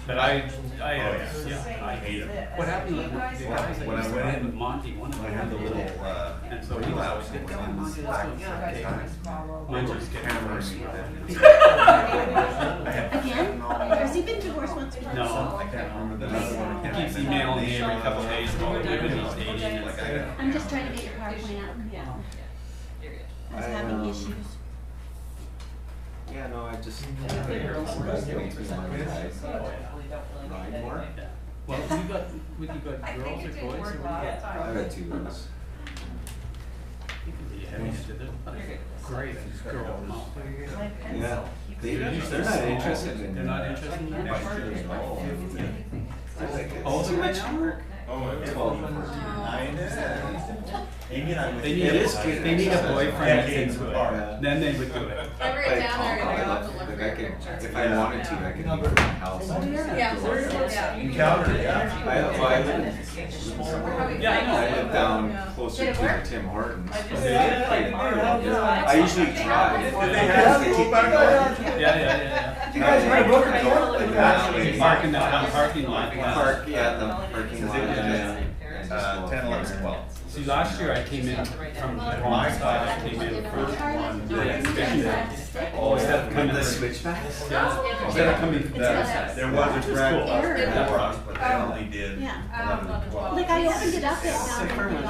But I hate it. What happened with the guys When I that went used to in, with Monty, one of I them had the little, and so he was always like, come on, Monty, let's go. Mine just get cameras with it. Again? Has he been divorced once before? No, I can't remember the other one. he keeps emailing me every couple of days about the women he's dating. And it's like, I'm just trying to get your PowerPoint out. I was having issues. Yeah, no, I just. Ride more? well, you got girls or boys or what? I got 2 girls. You can be heavy into this. Great girl mouth. Yeah. They're not interested in. They're not interested in that? I like it. Oh, they're right now? Oh, it's 12 and 14. Amy and I went. They need a boyfriend that's Decades into it. apart. Then they would do it. I write down there and I have to look Like I for could, pictures. if I wanted to, I could leave my house. Yeah, yeah. Encounter, yeah. I live Yeah, I know. I live down closer Did it to work? Tim Hortons. I just- I usually drive. Did they have to go back on? Yeah. You guys read a book or Parking the parking lot. Park, yeah, the parking lot. And just walk 10, 11, here. 12. See, last year I came in from the wrong side. I came in first one, the exhibition day. Oh, Instead of coming The in. switchbacks? Yeah. Instead of coming from the other side. There was a drag Cool. bus before us, but they only did Yeah. 11 and 12. Like I opened it up at Safer with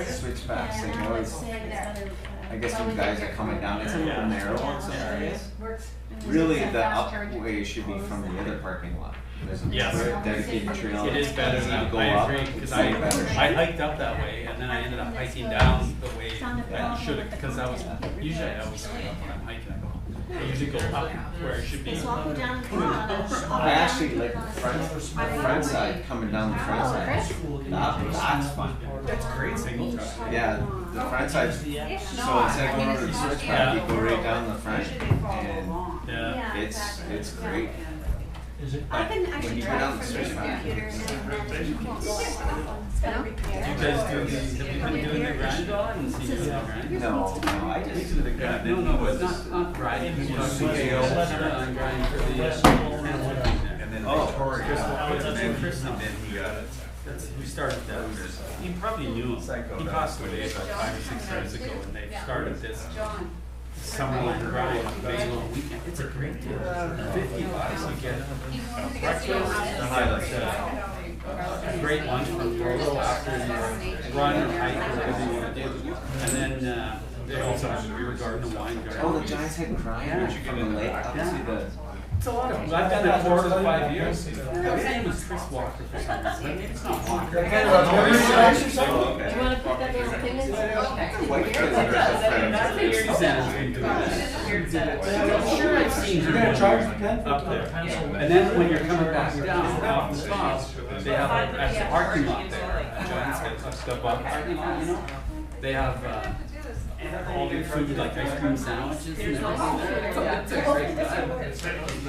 the switchbacks, and like I would always. say it's better. I guess when guys are coming down, it's a little narrow in some areas. Works. Really, the upway should be from the other parking lot. There's a Yes. dedicated trail. It is better You now, go I up, agree, because it's I better. hiked up that way, and then I ended up hiking down the way that I should have, because I was, usually I always hike up when I'm hiking, I usually go up where it should be. So I'll go down and come on. I actually like the front side, coming down the front side. That's fun. That's great single track. Yeah, the front side, so instead of going over the switchback, you go right down the front, and Yeah. it's great. I can When actually you go try down it the from your switchback, computer and then you can go Do you guys do the, have you been doing the grind on and see the grind? no, I just. No, but not grinding, but grind for the, And then Oh. Victoria, Chris, and then Chris, and then he got it. that's, who started that, you probably knew him, he passed away about 5 or 6 years ago, and they started this John. summer grind, big long weekend, it's a great deal, $50, you get breakfast, a great lunch from Rolo after you run or hike or whatever you want to do, and then, they also have the beer garden, a wine garden. Oh, the Giants had grind from the lake up to the. It's a lot of, I've done it 4 to 5 years. His name was Chris Walker for some reason. Maybe it's not Walker. Do you wanna put that little thing in? White kids are the friends. Suzanne's been doing that. I'm sure I've seen her up there. And then when you're coming back down off the top, they have at the parking lot there. Giants got the parking lot, you know? They have all the food like ice cream sandwiches and everything there. It's a great time.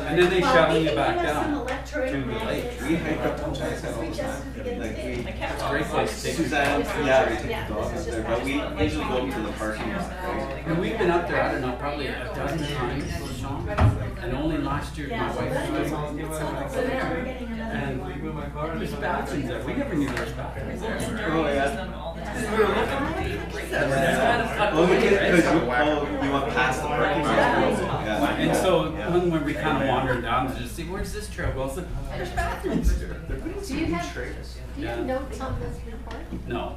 And then they shuttle you back down to the lake. We hike up to Giants Head all the time. Like we. It's a great place to take. Suzanne, yeah, we take the dogs there, but we usually go to the parking lot, right? And we've been up there, I don't know, probably a dozen times, Sean. And only last year, my wife was on it. And there's bathrooms there. We never knew there was bathrooms there. Oh, yeah. And we were looking. Oh, because you went past the parking lot. Yeah. And so when we kind of wandered down to just see, where's this trail go? So there's bathrooms there. Do you have notes on this report? No.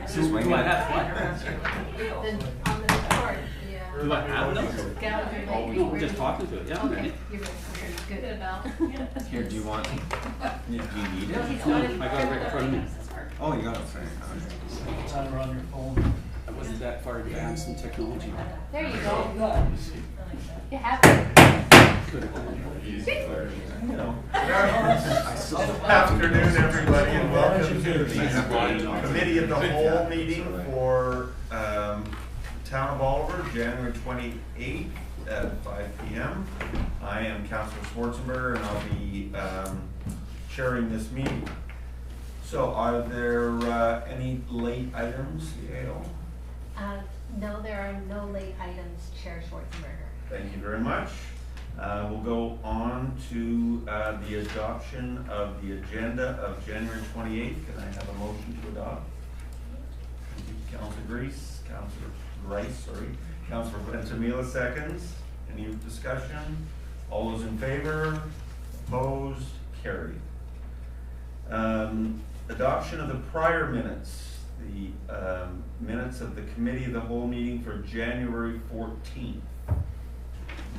Just Do wing I it. have what? On the report? Do I have those? No, I'm just talking to it. Yeah, I'm ready. You're good about. Here, do you want? Do you need it? No, I got it right in front of me. Oh, you got it, sorry. It's on your phone. I wasn't that far advanced in technology. There you go. You have it. Afternoon, everybody, and welcome to the Committee of the Whole meeting for Town of Oliver, January 28th at 5 p.m. I am Councillor Schwarzenberger, and I'll be chairing this meeting. So, are there any late items, Gail? No, there are no late items, Chair Schwarzenberger. Thank you very much. We'll go on to the adoption of the agenda of January 28th. Can I have a motion to adopt? Thank you, Councilor Grice, Councilor Ventimiglia seconds. Any discussion? All those in favor? Opposed? Carried. Adoption of the prior minutes. The minutes of the Committee of the Whole meeting for January 14th.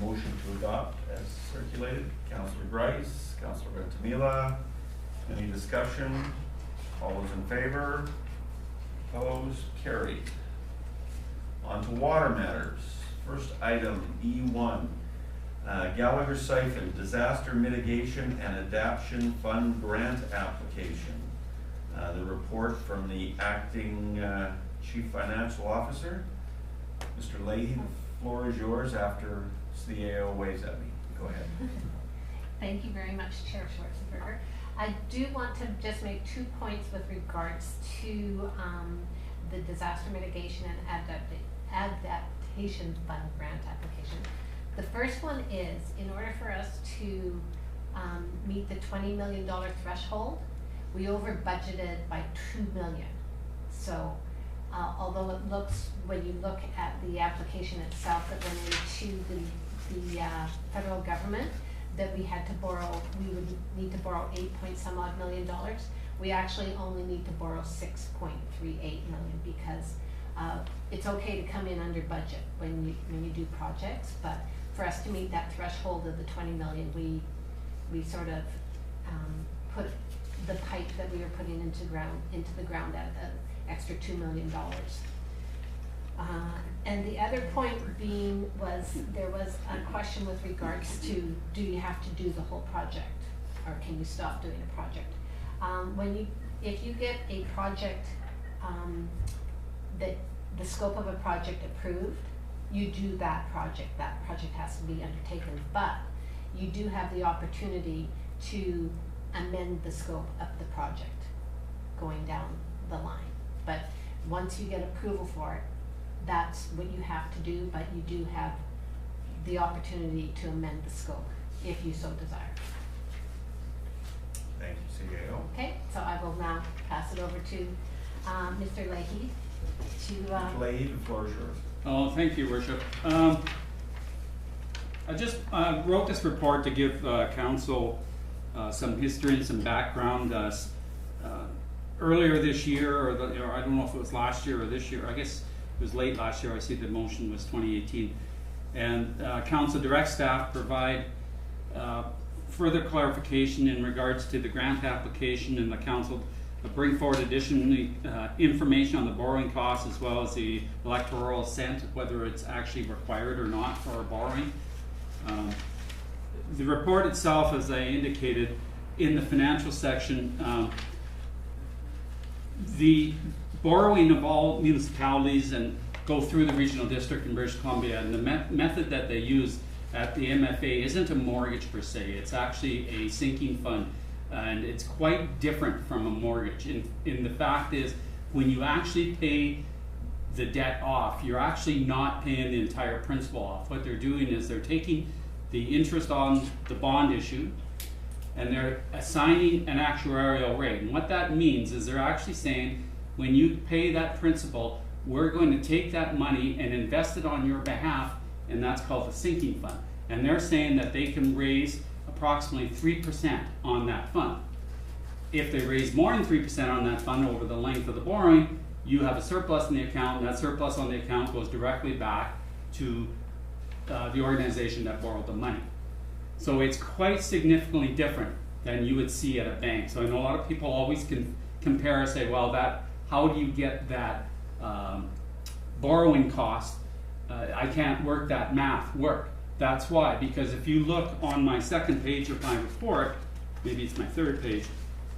Motion to adopt as circulated. Councilor Grice, Councilor Ventimiglia. Any discussion? All those in favor? Opposed? Carried. On to water matters. First item, E1. Gallagher Siphon Disaster Mitigation and Adaptation Fund Grant Application. The report from the Acting Chief Financial Officer. Mr. Leahy, the floor is yours after CAO waves at me. Go ahead. Thank you very much, Chair Schwarzenberger. I do want to just make 2 points with regards to the Disaster Mitigation and Adaptation Fund Grant application. The first one is, in order for us to meet the $20 million threshold, we over budgeted by $2 million. So although it looks, when you look at the application itself that went into the federal government, that we had to borrow, we would need to borrow $8-point-some-odd million. We actually only need to borrow $6.38 million because it's okay to come in under budget when you do projects, but for us to meet that threshold of the 20 million, we sort of put the pipe that we were putting into the ground at an extra $2 million. And the other point being was there was a question with regards to, do you have to do the whole project, or can you stop doing a project? If you get a project that the scope of a project approved, you do that project. That project has to be undertaken, but you do have the opportunity to amend the scope of the project going down the line. But once you get approval for it, that's what you have to do, but you do have the opportunity to amend the scope if you so desire. Thank you, CAO. Okay, so I will now pass it over to Mr. Leahy to... Mr. Leahy, the floor is yours. Oh, thank you, Worship. I just wrote this report to give council some history and some background. Earlier this year, or I don't know if it was last year or this year, I guess it was late last year, I see the motion was 2018. And council direct staff provide further clarification in regards to the grant application, and the council bring forward additional information on the borrowing costs as well as the electoral assent, whether it's actually required or not for our borrowing. The report itself, as I indicated in the financial section, the borrowing of all municipalities and go through the regional district in British Columbia, and the method that they use at the MFA isn't a mortgage per se, it's actually a sinking fund, and it's quite different from a mortgage. And the fact is, when you actually pay the debt off, you're actually not paying the entire principal off. What they're doing is they're taking the interest on the bond issue and they're assigning an actuarial rate. And what that means is they're actually saying, when you pay that principal, we're going to take that money and invest it on your behalf, and that's called the sinking fund. And they're saying that they can raise approximately 3% on that fund. If they raise more than 3% on that fund over the length of the borrowing, you have a surplus in the account, and that surplus on the account goes directly back to the organization that borrowed the money. So it's quite significantly different than you would see at a bank. So I know a lot of people always can compare and say, well, how do you get that borrowing cost? I can't work that math work. That's why, because if you look on my second page of my report, maybe it's my third page,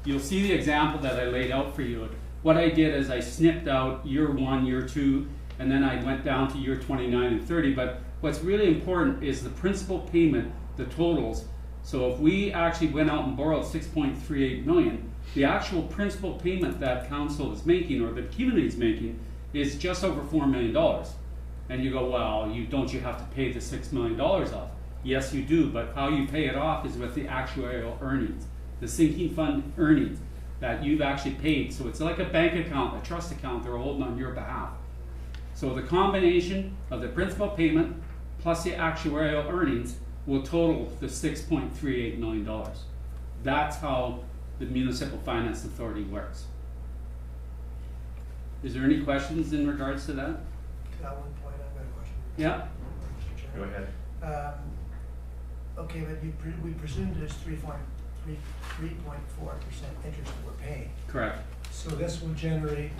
you'll see the example that I laid out for you. What I did is I snipped out year 1, year 2, and then I went down to year 29 and 30. But what's really important is the principal payment, the totals. So if we actually went out and borrowed $6.38 million, the actual principal payment that council is making, or the community is making, is just over $4 million. And you go, well, don't you have to pay the $6 million off? Yes, you do, but how you pay it off is with the actuarial earnings, the sinking fund earnings that you've actually paid. So it's like a bank account, a trust account they're holding on your behalf. So the combination of the principal payment plus the actuarial earnings will total the $6.38 million. That's how the Municipal Finance Authority works. Is there any questions in regards to that? To that one point, I've got a question. Yeah. Mr. Go Chair. ahead. Okay, but we presumed there's 3.4% interest that we're paying. Correct. So this will generate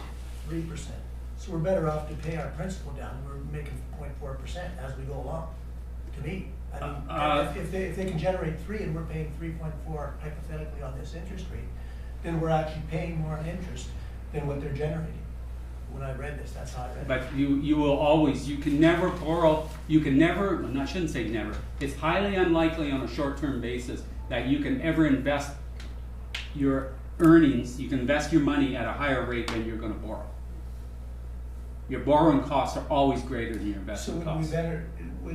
3%. So we're better off to pay our principal down. We're making 0.4% as we go along, to me. I mean, if they can generate 3 and we're paying 3.4 hypothetically on this interest rate, then we're actually paying more in interest than what they're generating. When I read this, that's how I read it. But you will always, you can never borrow, you can never, I shouldn't say never, it's highly unlikely on a short-term basis that you can ever invest your earnings, you can invest your money at a higher rate than you're going to borrow. Your borrowing costs are always greater than your So investment would we costs. better,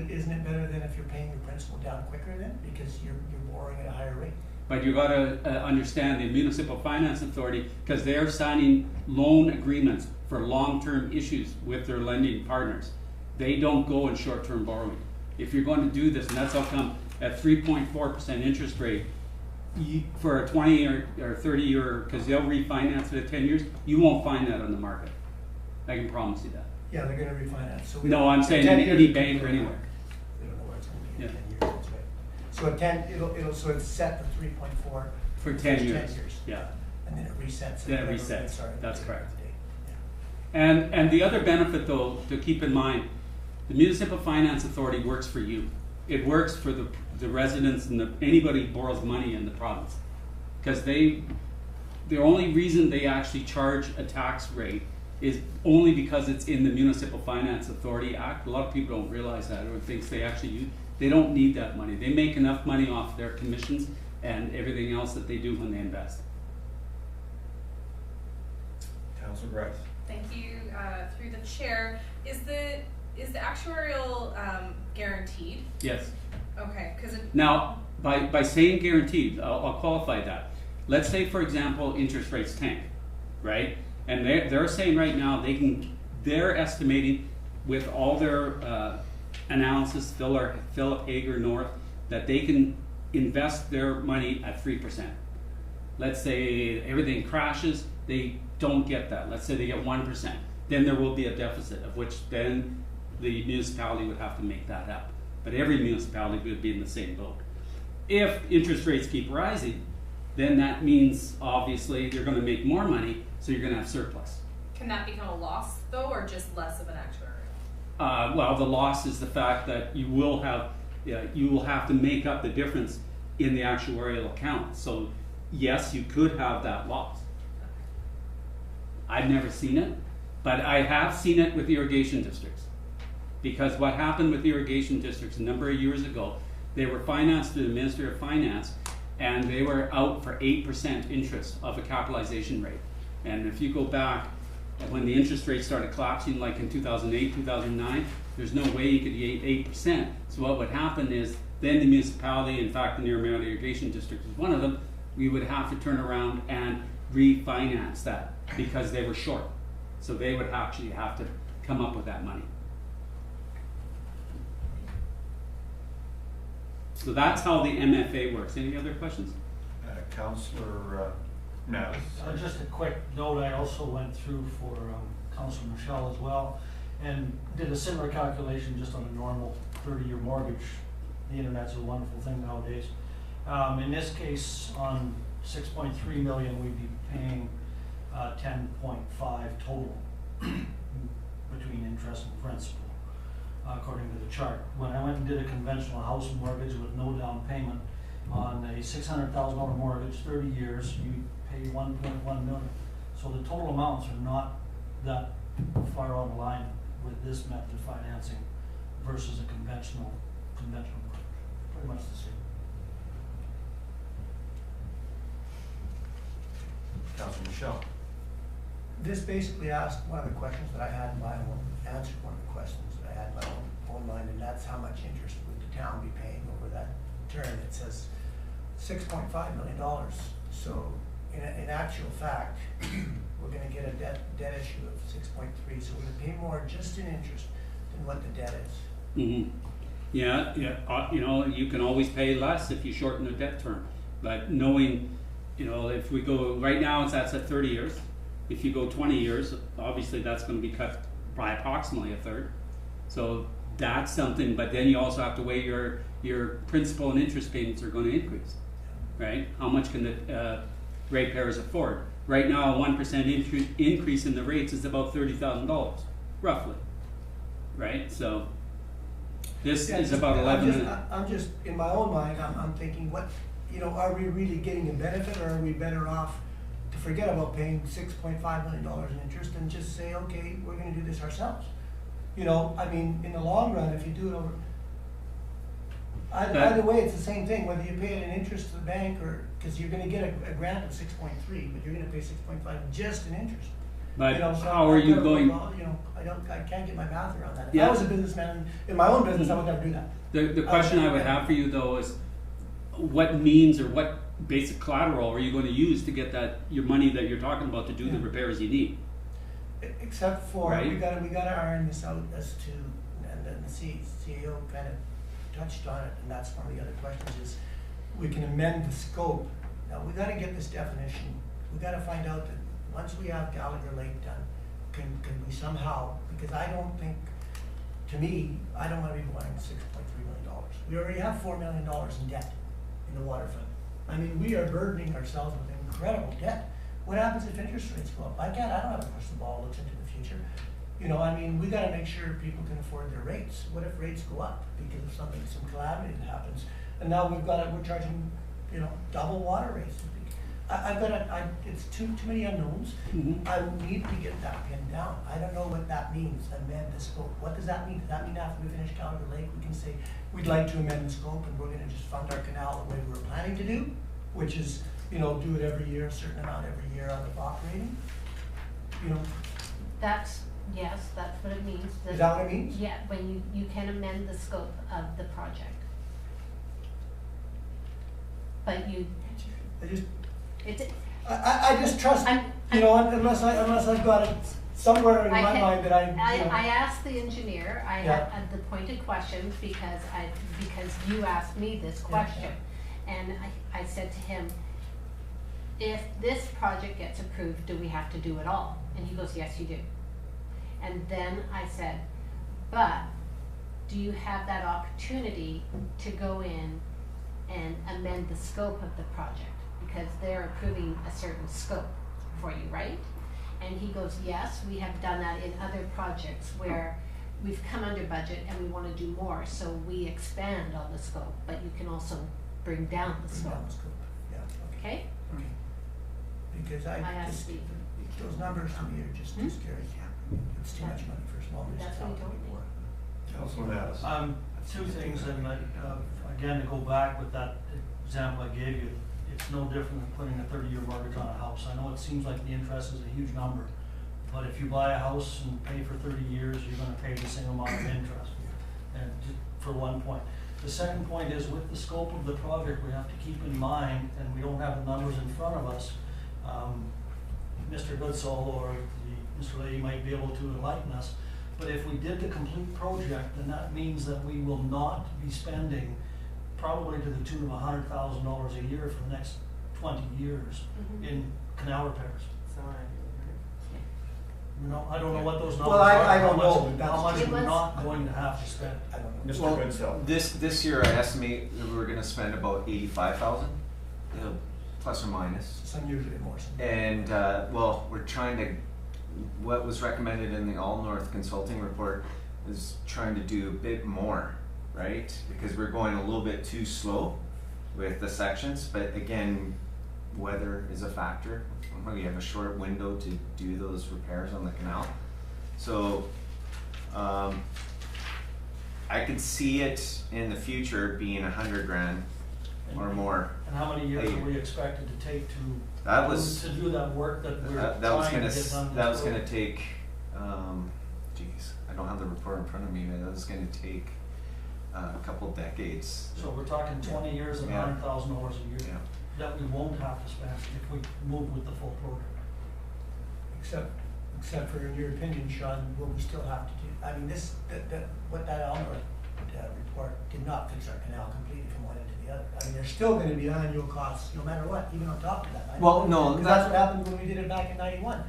isn't it better than if you're paying your principal down quicker then? Because you're borrowing at a higher rate? But you got to understand the Municipal Finance Authority, because they're signing loan agreements for long-term issues with their lending partners. They don't go in short-term borrowing. If you're going to do this, and that's how come at 3.4% interest rate, for a 20 or 30 year, because they'll refinance it at 10 years, you won't find that on the market. I can promise you that. Yeah, they're gonna refinance, so. No, I'm saying any bank or anywhere. They don't know where it's gonna be in Yeah. 10 years, that's right. So at 10, so it's set for 3.4. For 10 first years. 10 years. Yeah. And then it resets. Then it whatever resets. rates are That's at correct. the date. Yeah. And the other benefit, though, to keep in mind, the Municipal Finance Authority works for you. It works for the residents and anybody who borrows money in the province. Because the only reason they actually charge a tax rate is only because it's in the Municipal Finance Authority Act. A lot of people don't realize that or think they actually use. They don't need that money. They make enough money off their commissions and everything else that they do when they invest. Councilor Grice. Thank you, through the chair. Is the actuarial guaranteed? Yes. Okay, because Now, by saying guaranteed, I'll qualify that. Let's say, for example, interest rates tank, right? And they're saying right now they're estimating with all their analysis, Philip Hager North, that they can invest their money at 3%. Let's say everything crashes, they don't get that. Let's say they get 1%. Then there will be a deficit, of which then the municipality would have to make that up. But every municipality would be in the same boat. If interest rates keep rising, then that means obviously you're going to make more money, so you're going to have surplus. can that become a loss though, or just less of an actuarial? Well, the loss is the fact that you will have to make up the difference in the actuarial account. So yes, you could have that loss. I've never seen it, but I have seen it with irrigation districts. Because what happened with irrigation districts a number of years ago, they were financed through the Ministry of Finance, and they were out for 8% interest of a capitalization rate. And if you go back, when the interest rate started collapsing, like in 2008, 2009, there's no way you could get 8%. So what would happen is, then the municipality, in fact the Near Irrigation District was one of them, we would have to turn around and refinance that because they were short. So they would actually have to come up with that money. So that's how the MFA works. Any other questions? Councilor Navis. Just a quick note, I also went through for Councilor Michelle as well, and did a similar calculation just on a normal 30-year mortgage. The internet's a wonderful thing nowadays. In this case, on 6.3 million, we'd be paying 10.5 total between interest and principal, according to the chart. When I went and did a conventional house mortgage with no down payment on a $600,000 mortgage, 30 years, you pay 1.1 million. So the total amounts are not that far on the line with this method of financing versus a conventional mortgage. Pretty much the same. Councilor Michelle. This basically asked one of the questions that I had in my own, answered one of the questions that I had in my own own mind, and that's how much interest would the town be paying over that term. It says $6.5 million. So in actual fact, we're gonna get a debt issue of 6.3, so we're gonna pay more just in interest than what the debt is. Mm-hmm. Yeah, you know, you can always pay less if you shorten the debt term, but knowing, you know, if we go, right now that's at 30 years. If you go 20 years, obviously that's gonna be cut by approximately a third. So that's something, but then you also have to weigh your principal and interest payments are gonna increase, right? How much can the ratepayers afford? Right now, a 1% increase in the rates is about $30,000, roughly, right? So this is about 11. I'm just, in my own mind, I'm thinking, what, you know, are we really getting a benefit, or are we better off to forget about paying $6.5 million in interest and just say, okay, we're gonna do this ourselves? You know, I mean, in the long run, if you do it over, either way, it's the same thing, whether you pay it in interest to the bank or, because you're gonna get a grant of 6.3, but you're gonna pay 6.5 just in interest. But You know, so how are you going? You know, I can't get my math around that. If Yeah. I was a businessman in my own business, I would never do that. The question I would have for you though is, what means or what basic collateral are you going to use to get that your money that you're talking about to do the repairs you need? Except for, Right. we gotta iron this out as to, and then the CEO kind of touched on it, and that's one of the other questions is, we can amend the scope. Now, we gotta get this definition, we gotta find out that once we have Gallagher Lake done, can we somehow, because I don't think, to me, I don't wanna be borrowing $6.3 million. We already have $4 million in debt in the waterfront. I mean, we are burdening ourselves with incredible debt. What happens if interest rates go up? I don't have a crystal ball that looks into the future. You know, I mean, we gotta make sure people can afford their rates. What if rates go up because of some calamity that happens? And now we're charging, you know, double water rates. It's too many unknowns. Mm-hmm. I need to get that pinned down. I don't know what that means, amend the scope. What does that mean? Does that mean after we finish Gallagher Lake, we can say, we'd like to amend the scope and we're gonna just fund our canal the way we're planning to do? Which is, you know, do it every year, a certain amount every year out of operating? You know, Yes, that's what it means. is that what it means? Yeah, when you can amend the scope of the project. But I just trust, you know, unless I've got it somewhere in my mind that I asked the engineer, I Yeah. had the pointed questions because you asked me this question. And I said to him, if this project gets approved, do we have to do it all? And he goes, yes, you do. And then I said, but do you have that opportunity to go in and amend the scope of the project? Because they're approving a certain scope for you, right? And he goes, yes, we have done that in other projects where we've come under budget and we want to do more, so we expand on the scope, but you can also bring down the scope. Yeah, Okay? okay. Because I asked Steve. those numbers to me are just too scary. It's too much money for a small That's what he told me. Councilman Addis. Two things, and again, to go back with that example I gave you, it's no different than putting a 30-year mortgage on a house. I know it seems like the interest is a huge number, but if you buy a house and pay for 30 years, you're gonna pay the same amount of interest. And just for one point. The second point is, with the scope of the project, we have to keep in mind, and we don't have the numbers in front of us, Mr. Goodsall or Mr. Lady might be able to enlighten us, but if we did the complete project, then that means that we will not be spending probably to the tune of $100,000 a year for the next 20 years in canal repairs. You know, I don't know what those numbers Well, I are. don't know, but How much It we're was- not going to have to spend. I don't know. Mr. Well, Goodsell. this year I estimate that we're gonna spend about 85,000, plus or minus. Some usually more. And, well, we're trying to, what was recommended in the All North Consulting Report is trying to do a bit more, right? Because we're going a little bit too slow with the sections, but again, weather is a factor. We have a short window to do those repairs on the canal. So, I could see it in the future being $100,000 or more. And how many years are we expected to take to do that work that we're That was trying gonna, to get done? that was gonna take, geez, I don't have the report in front of me, but that was gonna take a couple decades. So we're talking 20 years and Yeah. $9,000 a year Yeah. that we won't have to spend if we move with the full program. Except for in your opinion, Sean, what we still have to do, I mean, what that Elmore report did not fix our canal completely from one end to the other. I mean, there's still gonna be annual costs, no matter what, even on top of that. I know. Well, no, Because that's what happened when we did it back in '91.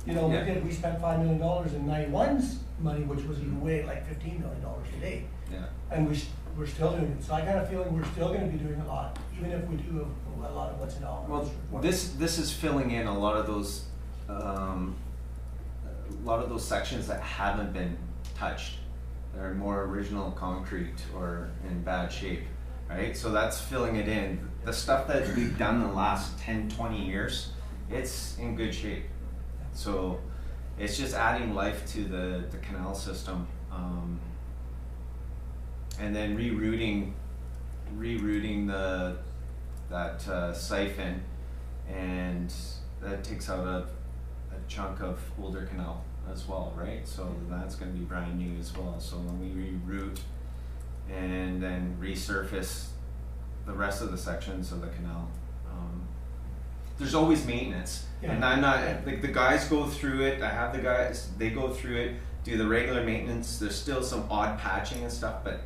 You know, Yeah. we spent $5 million in '91's money, which was even way like $15 million today. Yeah. And we're still doing it, so I got a feeling we're still gonna be doing a lot, even if we do a lot of what's in Elmore's Well, report. this is filling in a lot of those sections that haven't been touched. They're more original concrete or in bad shape, right? So that's filling it in. The stuff that we've done in the last 10, 20 years, it's in good shape. So it's just adding life to the canal system, and then rerouting that siphon, and that takes out a chunk of older canal as well, right? So that's going to be brand new as well. So when we reroute and then resurface the rest of the sections of the canal, there's always maintenance. Yeah. And I'm not, like, the guys go through it. I have the guys, they go through it, do the regular maintenance. There's still some odd patching and stuff, but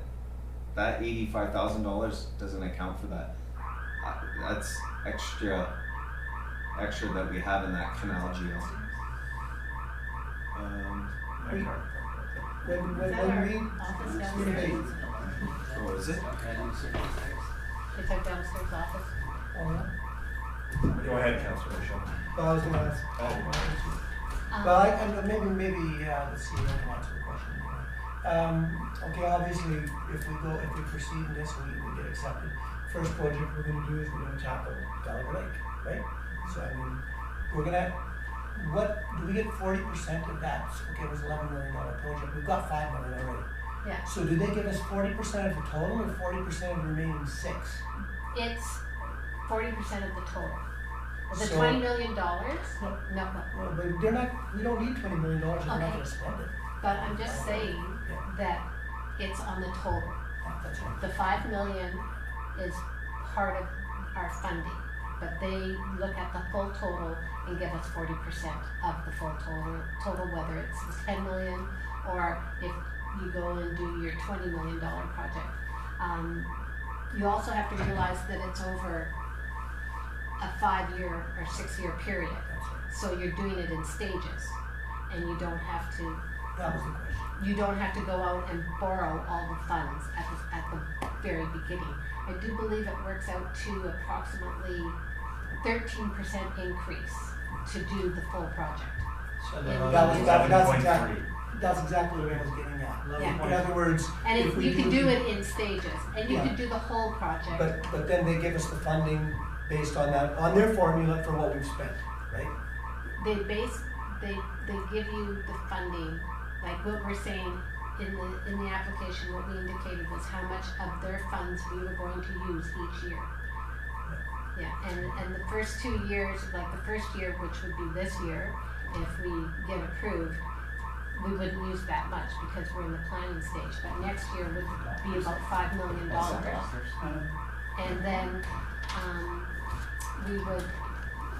that $85,000 doesn't account for that. That's extra that we have in that canal geo. When Is that our office downstairs? Oh, is it? It's our downstairs office. Oh, yeah. Go ahead, Councilor Michelle. Well, I was gonna ask. Well, maybe, let's see, I can answer the question. Okay, obviously, if we proceed in this, we get accepted. First project we're gonna do is we're gonna tackle Gallagher Lake, right? So, I mean, do we get 40% of that? Okay, it was $11 million project, we've got $5 million already. Yeah, So do they give us 40% of the total or 40% of the remaining 6? it's 40% of the total. The So- $20 million, no, Well, but we don't need $20 million if we're not Okay. gonna spend it. but I'm just saying that it's on the total. Yeah, that's right. The 5 million is part of our funding, but they look at the full total and give us 40% of the full total, whether it's 10 million or if you go and do your $20 million project. You also have to realize that it's over a 5-year or 6-year period. That's right. So you're doing it in stages, and you don't have to That was the question. go out and borrow all the funds at the very beginning. I do believe it works out to approximately 13% increase to do the full project. So That's exactly what I was getting at. Yeah. In other words, And if if we you can do it in stages, and you Yeah. could do the whole project. But then they give us the funding based on that, on their formula for what we've spent, right? They give you the funding, like what we're saying in the application, what we indicated was how much of their funds we were going to use each year. Yeah, and the first 2 years, like the first year, which would be this year, if we get approved, we wouldn't use that much because we're in the planning stage, but next year would be about $5 million. And then, we would,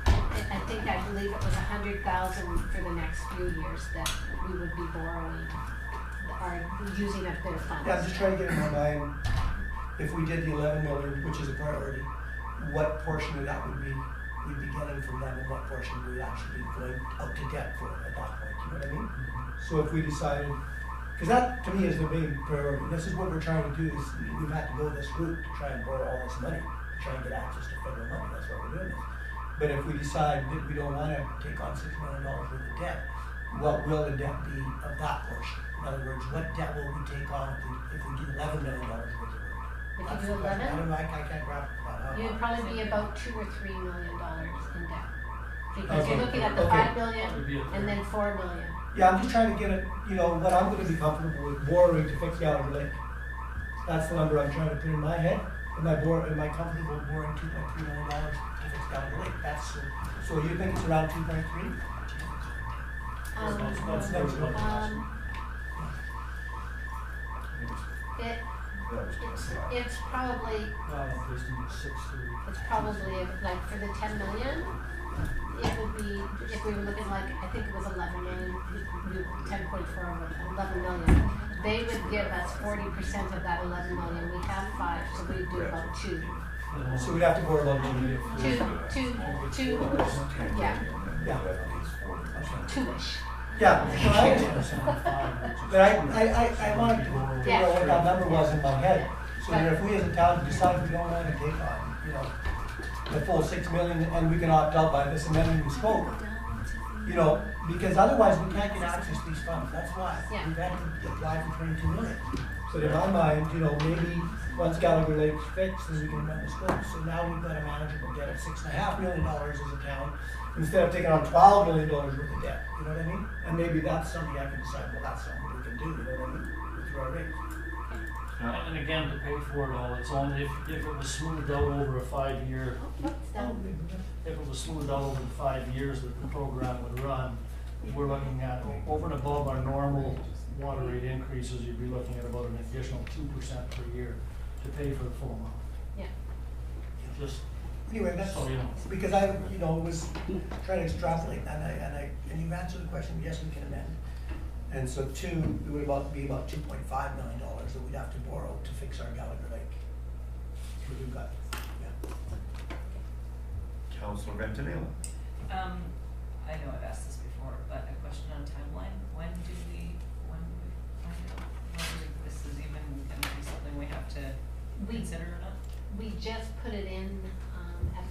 I believe it was 100,000 for the next few years that we would be borrowing, or using up their funds. Yeah, I'm just trying to get in my mind, if we did the 11 million, which is a priority, what portion of that we'd be getting from them and what portion we'd actually be going out to debt for at that point, you know what I mean? So if we decided, because that to me is the big priority, this is what we're trying to do, is we've had to go this route to try and borrow all this money, to try and get access to federal money, that's why we're doing this. But if we decide that we don't wanna take on $6 million worth of debt, what will the debt be of that portion? In other words, what debt will we take on if we do $11 million worth of work? If That's you do the question. 11? I don't know, I can't grab that out. You'd probably be about $2 or $3 million in debt. Because Okay. you're looking at the Okay. 5 million and then 4 million. Yeah, I'm just trying to get it, you know, what I'm gonna be comfortable with borrowing to fix Gallagher Lake. That's the number I'm trying to put in my head. Am I comfortable borrowing $2.3 million to fix Gallagher Lake? So you think it's around 2.3? That's never been. It, It's probably, Based on 630. it's probably like for the 10 million, it would be, if we were looking like, I think it was 11 million, 10.4, 11 million. They would give us 40% of that 11 million. We have 5, so we'd do about 2. So we'd have to go about Two, yeah, yeah. 2-ish. Yeah, but I wanted to figure out what that number was in my head, so that if we as a town decide we don't wanna take on, you know, the full 6 million, and we can opt out by this amending the scope, you know, because otherwise we can't get access to these funds, that's why. Yeah. We've had to apply for 22 million. So in my mind, you know, maybe once Gallagher Lake's fixed, then we can amend the scope, so now we've got a manageable debt of $6.5 million as a town, instead of taking on $12 million worth of debt, you know what I mean? And maybe that's something I can decide, well, that's something we can do, you know what I mean, through our rates. And again, to pay for it all, it's only if it was smoothed out over a 5-year, if it was smoothed out over the 5 years that the program would run, we're looking at over and above our normal water rate increases, you'd be looking at about an additional 2% per year to pay for the full amount. Yeah. Just Anyway, that's, so you know. because I, you know, was trying to extrapolate, and you answered the question, yes, we can amend. And so 2, it would be about $2.5 million that we'd have to borrow to fix our Gallagher Lake. So we've got, yeah. Councilor Ventimiglia. I know I've asked this before, but a question on timeline. When do we find out whether this is even going to be something we have to consider or not? We just put it in, at,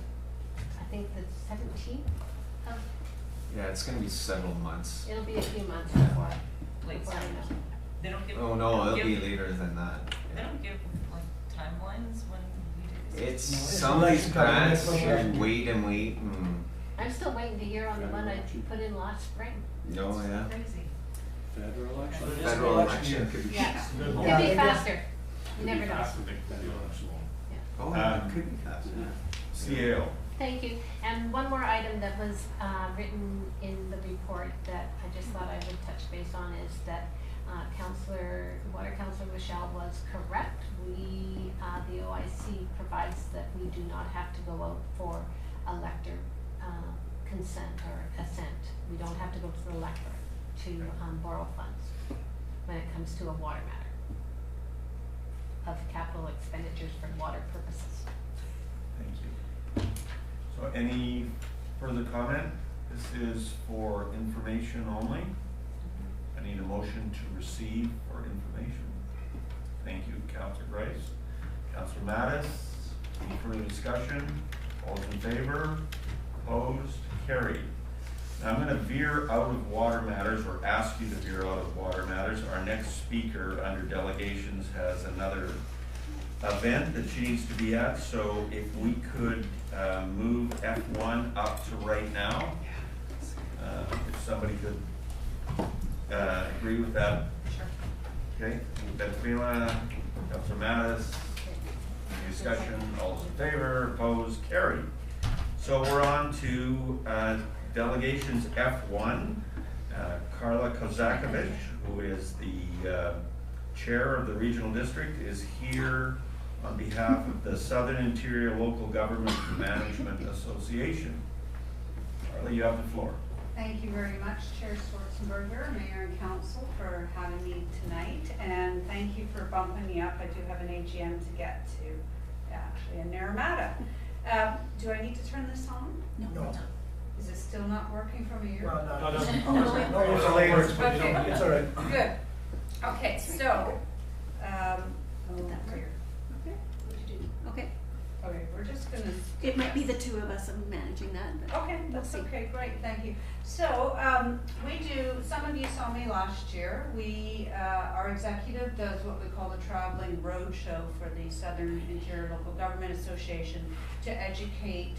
I think the 17th of, Yeah, it's gonna be several months. it'll be a few months before, Late before I summer. know. They don't give. Oh they no, don't it'll be give- later than that. They don't give like timelines when we do this. It's No, it's some of these election time, grants, that's what you we're- wait and wait and, I'm still waiting to hear on the one I put in last spring. no, yeah. Crazy. Federal election. But it is Federal an election could be. Yeah. Good Could one. Yeah, be it is. faster. You never know. Oh, it could be faster. CAO. Thank you. And one more item that was written in the report that I just thought I would touch base on is that Water Councilor Michelle was correct. We, the OIC provides that we do not have to go out for elector consent or assent. We don't have to go to the electorate to borrow funds when it comes to a water matter of capital expenditures for water purposes. Thank you. So any further comment? This is for information only. I need a motion to receive for information. Thank you, Councilor Grice. Councilor Mattis, any further discussion? All those in favor? Opposed? Carried. Now I'm gonna veer out of water matters, or ask you to veer out of water matters. Our next speaker under delegations has another event that she needs to be at, so if we could move F1 up to right now. If somebody could agree with that. Sure. Okay, Benfila, Councilor Mattis, any discussion, all those in favor, opposed, carried. So we're on to delegations F1. Carla Kozakovich, who is the chair of the regional district, is here on behalf of the Southern Interior Local Government Management Association. Carla, you have the floor. Thank you very much, Chair Schwarzenberger, Mayor and Council, for having me tonight, and thank you for bumping me up. I do have an AGM to get to, actually in Naramata. Do I need to turn this on? No. Is it still not working from here? Well, No, no, no. no, it's a later, Okay. it's all right. Good. Okay, so, here. Okay, Okay, we're just gonna. it might be the two of us managing that, but. Okay, that's We'll see. okay, great, thank you. So, we do, some of you saw me last year, our executive does what we call the traveling road show for the Southern Interior Local Government Association to educate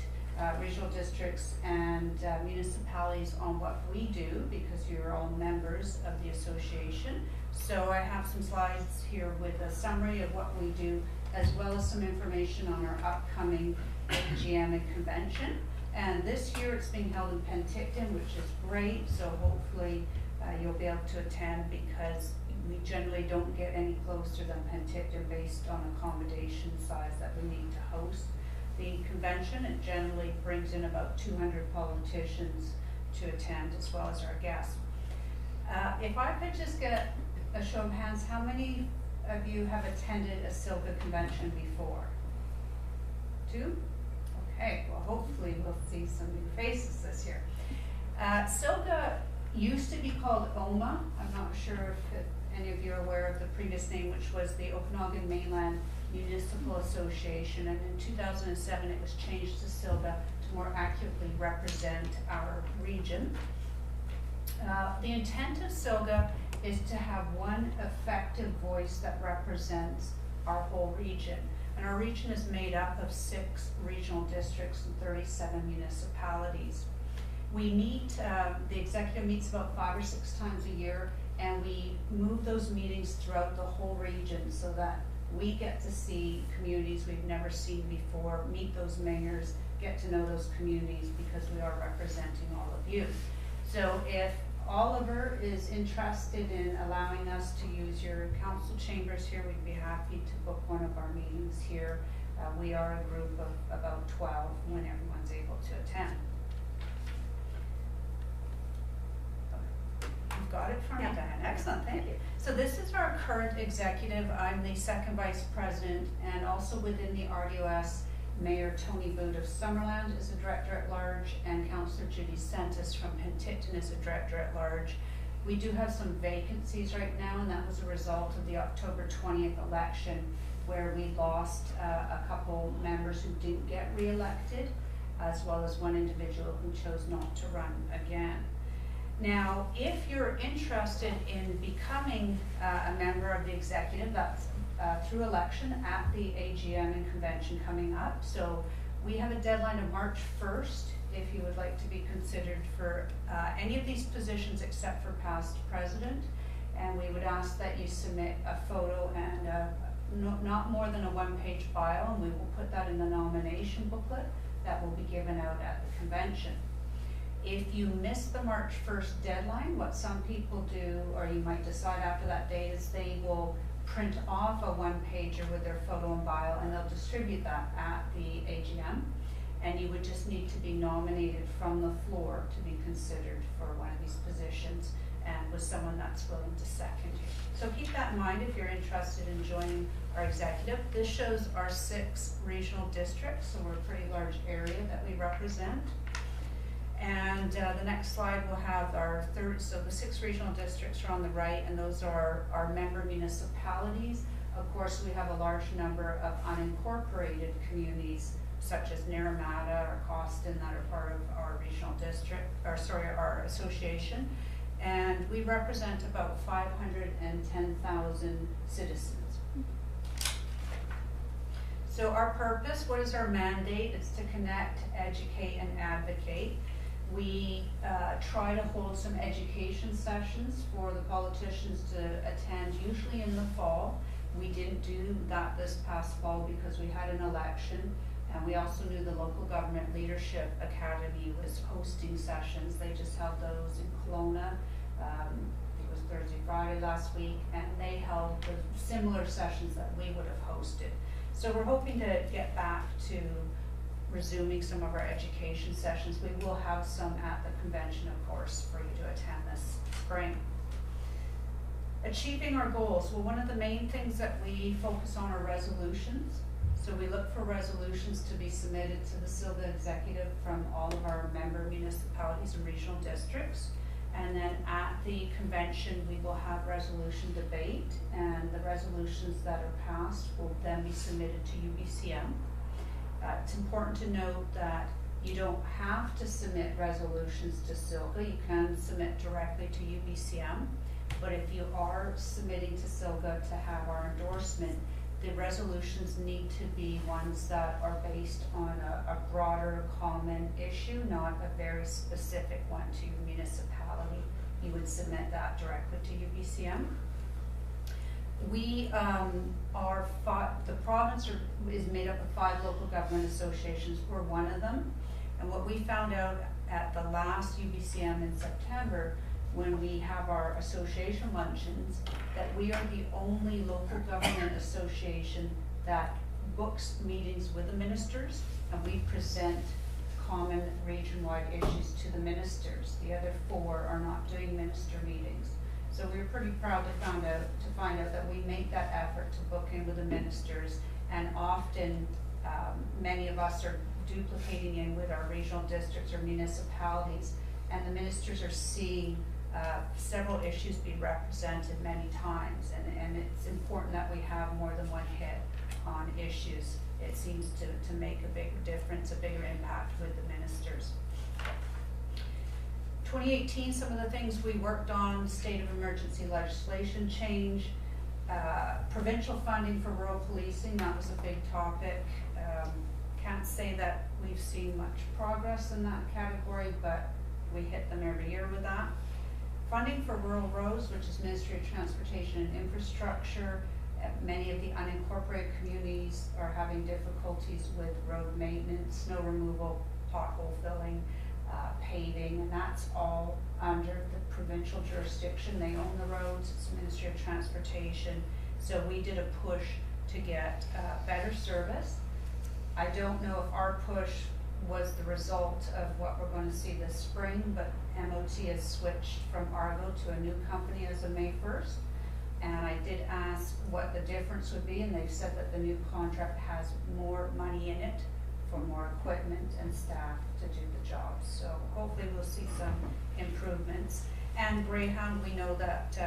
regional districts and municipalities on what we do, because you're all members of the association. So I have some slides here with a summary of what we do, as well as some information on our upcoming AGM and convention. And this year it's being held in Penticton, which is great, so hopefully you'll be able to attend because we generally don't get any closer than Penticton based on accommodation size that we need to host the convention. It generally brings in about 200 politicians to attend as well as our guests. If I could just get a show of hands, how many of you have attended a SILGA convention before? 2? Okay, well hopefully we'll see some new faces this year. SILGA used to be called OMA. I'm not sure if any of you are aware of the previous name, which was the Okanagan Mainland Municipal Association, and in 2007 it was changed to SILGA to more accurately represent our region. The intent of SILGA is to have one effective voice that represents our whole region. And our region is made up of 6 regional districts and 37 municipalities. We meet, the executive meets about 5 or 6 times a year, and we move those meetings throughout the whole region so that we get to see communities we've never seen before, meet those mayors, get to know those communities because we are representing all of you. So if Oliver is interested in allowing us to use your council chambers here, we'd be happy to book one of our meetings here. We are a group of about 12 when everyone's able to attend. You've got it from me, Diane. Excellent, thank you. So this is our current executive. I'm the 2nd Vice President, and also within the RDOS, Mayor Tony Boot of Summerland is a Director at Large, and Councillor Judy Sentis from Penticton is a Director at Large. We do have some vacancies right now, and that was a result of the October 20th election, where we lost a couple members who didn't get re-elected, as well as one individual who chose not to run again. Now, if you're interested in becoming a member of the executive, that's through election at the AGM and convention coming up. So we have a deadline of March 1st if you would like to be considered for any of these positions except for past president. And we would ask that you submit a photo and not more than a 1-page bio, and we will put that in the nomination booklet that will be given out at the convention. If you miss the March 1st deadline, what some people do, or you might decide after that date, is they will print off a 1-pager with their photo and bio, and they'll distribute that at the AGM. And you would just need to be nominated from the floor to be considered for one of these positions, and with someone that's willing to second you. So keep that in mind if you're interested in joining our executive. This shows our 6 regional districts, so we're a pretty large area that we represent. And the next slide will have our so the 6 regional districts are on the right, and those are our member municipalities. Of course, we have a large number of unincorporated communities, such as Naramata or Costin, that are part of our regional district, or sorry, our association. And we represent about 510,000 citizens. So our purpose, what is our mandate? It's to connect, educate, and advocate. We try to hold some education sessions for the politicians to attend, usually in the fall. We didn't do that this past fall because we had an election, and we also knew the Local Government Leadership Academy was hosting sessions. They just held those in Kelowna. It was Thursday, Friday last week, and they held the similar sessions that we would have hosted. So we're hoping to get back to resuming some of our education sessions. We will have some at the convention, of course, for you to attend this spring. Achieving our goals. Well, one of the main things that we focus on are resolutions. So we look for resolutions to be submitted to the SILGA executive from all of our member municipalities and regional districts. And then at the convention, we will have resolution debate, and the resolutions that are passed will then be submitted to UBCM. It's important to note that you don't have to submit resolutions to SILGA. You can submit directly to UBCM, but if you are submitting to SILGA to have our endorsement, the resolutions need to be ones that are based on a broader common issue, not a very specific one to your municipality. You would submit that directly to UBCM. We the province is made up of 5 local government associations. We're one of them. And what we found out at the last UBCM in September, when we have our association luncheons, that we are the only local government association that books meetings with the ministers, and we present common region-wide issues to the ministers. The other 4 are not doing minister meetings. So we're pretty proud to find out that we make that effort to book in with the ministers, and often many of us are duplicating in with our regional districts or municipalities, and the ministers are seeing several issues be represented many times, and it's important that we have more than one head on issues. It seems to make a bigger difference, a bigger impact with the ministers. 2018, some of the things we worked on: state of emergency legislation change, provincial funding for rural policing, that was a big topic. Can't say that we've seen much progress in that category, but we hit them every year with that. Funding for rural roads, which is Ministry of Transportation and Infrastructure. Many of the unincorporated communities are having difficulties with road maintenance, snow removal, pothole filling, paving, and that's all under the provincial jurisdiction. They own the roads, it's the Ministry of Transportation. So we did a push to get better service. I don't know if our push was the result of what we're going to see this spring, but MOT has switched from Argo to a new company as of May 1st. And I did ask what the difference would be, and they've said that the new contract has more money in it for more equipment and staff to do the job. So hopefully we'll see some improvements. And Greyhound, we know that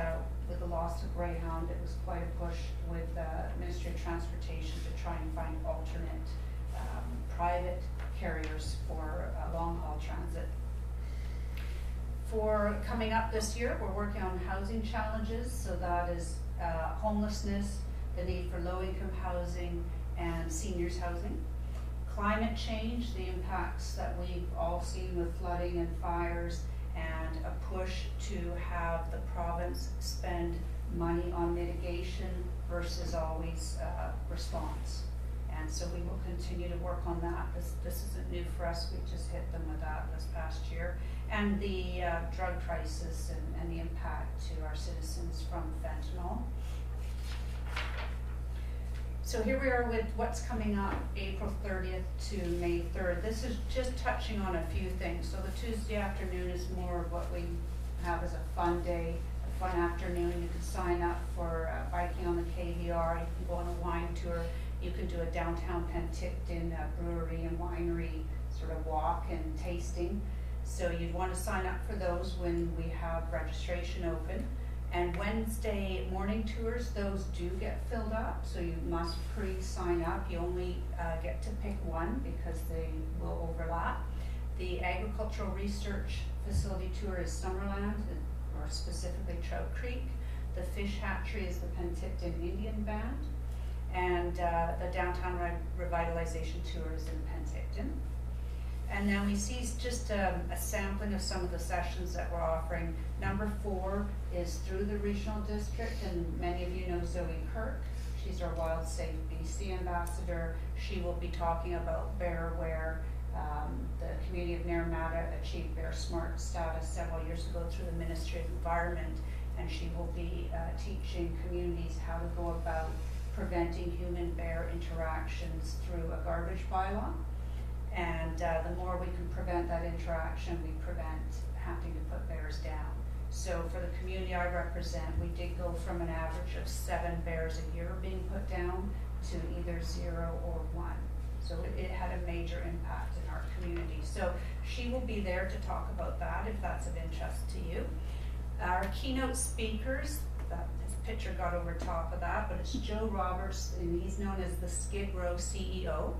with the loss of Greyhound, it was quite a push with the Ministry of Transportation to try and find alternate private carriers for long-haul transit. For coming up this year, we're working on housing challenges, so that is homelessness, the need for low-income housing, and seniors housing. Climate change, the impacts that we've all seen with flooding and fires, and a push to have the province spend money on mitigation versus always response. And so we will continue to work on that. This isn't new for us, we just hit them with that this past year. And the drug crisis and the impact to our citizens from fentanyl. So here we are with what's coming up April 30th to May 3rd. This is just touching on a few things. So the Tuesday afternoon is more of what we have as a fun day, a fun afternoon. You can sign up for biking on the KVR, you can go on a wine tour, you can do a downtown Penticton brewery and winery sort of walk and tasting. So you'd want to sign up for those when we have registration open. And Wednesday morning tours, those do get filled up, so you must pre-sign up. You only get to pick one because they will overlap. The agricultural research facility tour is Summerland, or specifically Trout Creek. The fish hatchery is the Penticton Indian Band. And the downtown revitalization tour is in Penticton. And then we see just a sampling of some of the sessions that we're offering. Number 4 is through the regional district, and many of you know Zoe Kirk. She's our Wild Safe BC ambassador. She will be talking about Bear Aware. The community of Naramata achieved Bear Smart status several years ago through the Ministry of Environment, and she will be teaching communities how to go about preventing human-bear interactions through a garbage bylaw. And the more we can prevent that interaction, we prevent having to put bears down. So for the community I represent, we did go from an average of 7 bears a year being put down to either 0 or 1. So it had a major impact in our community. So she will be there to talk about that if that's of interest to you. Our keynote speakers, his picture got over top of that, but it's Joe Roberts, and he's known as the Skid Row CEO.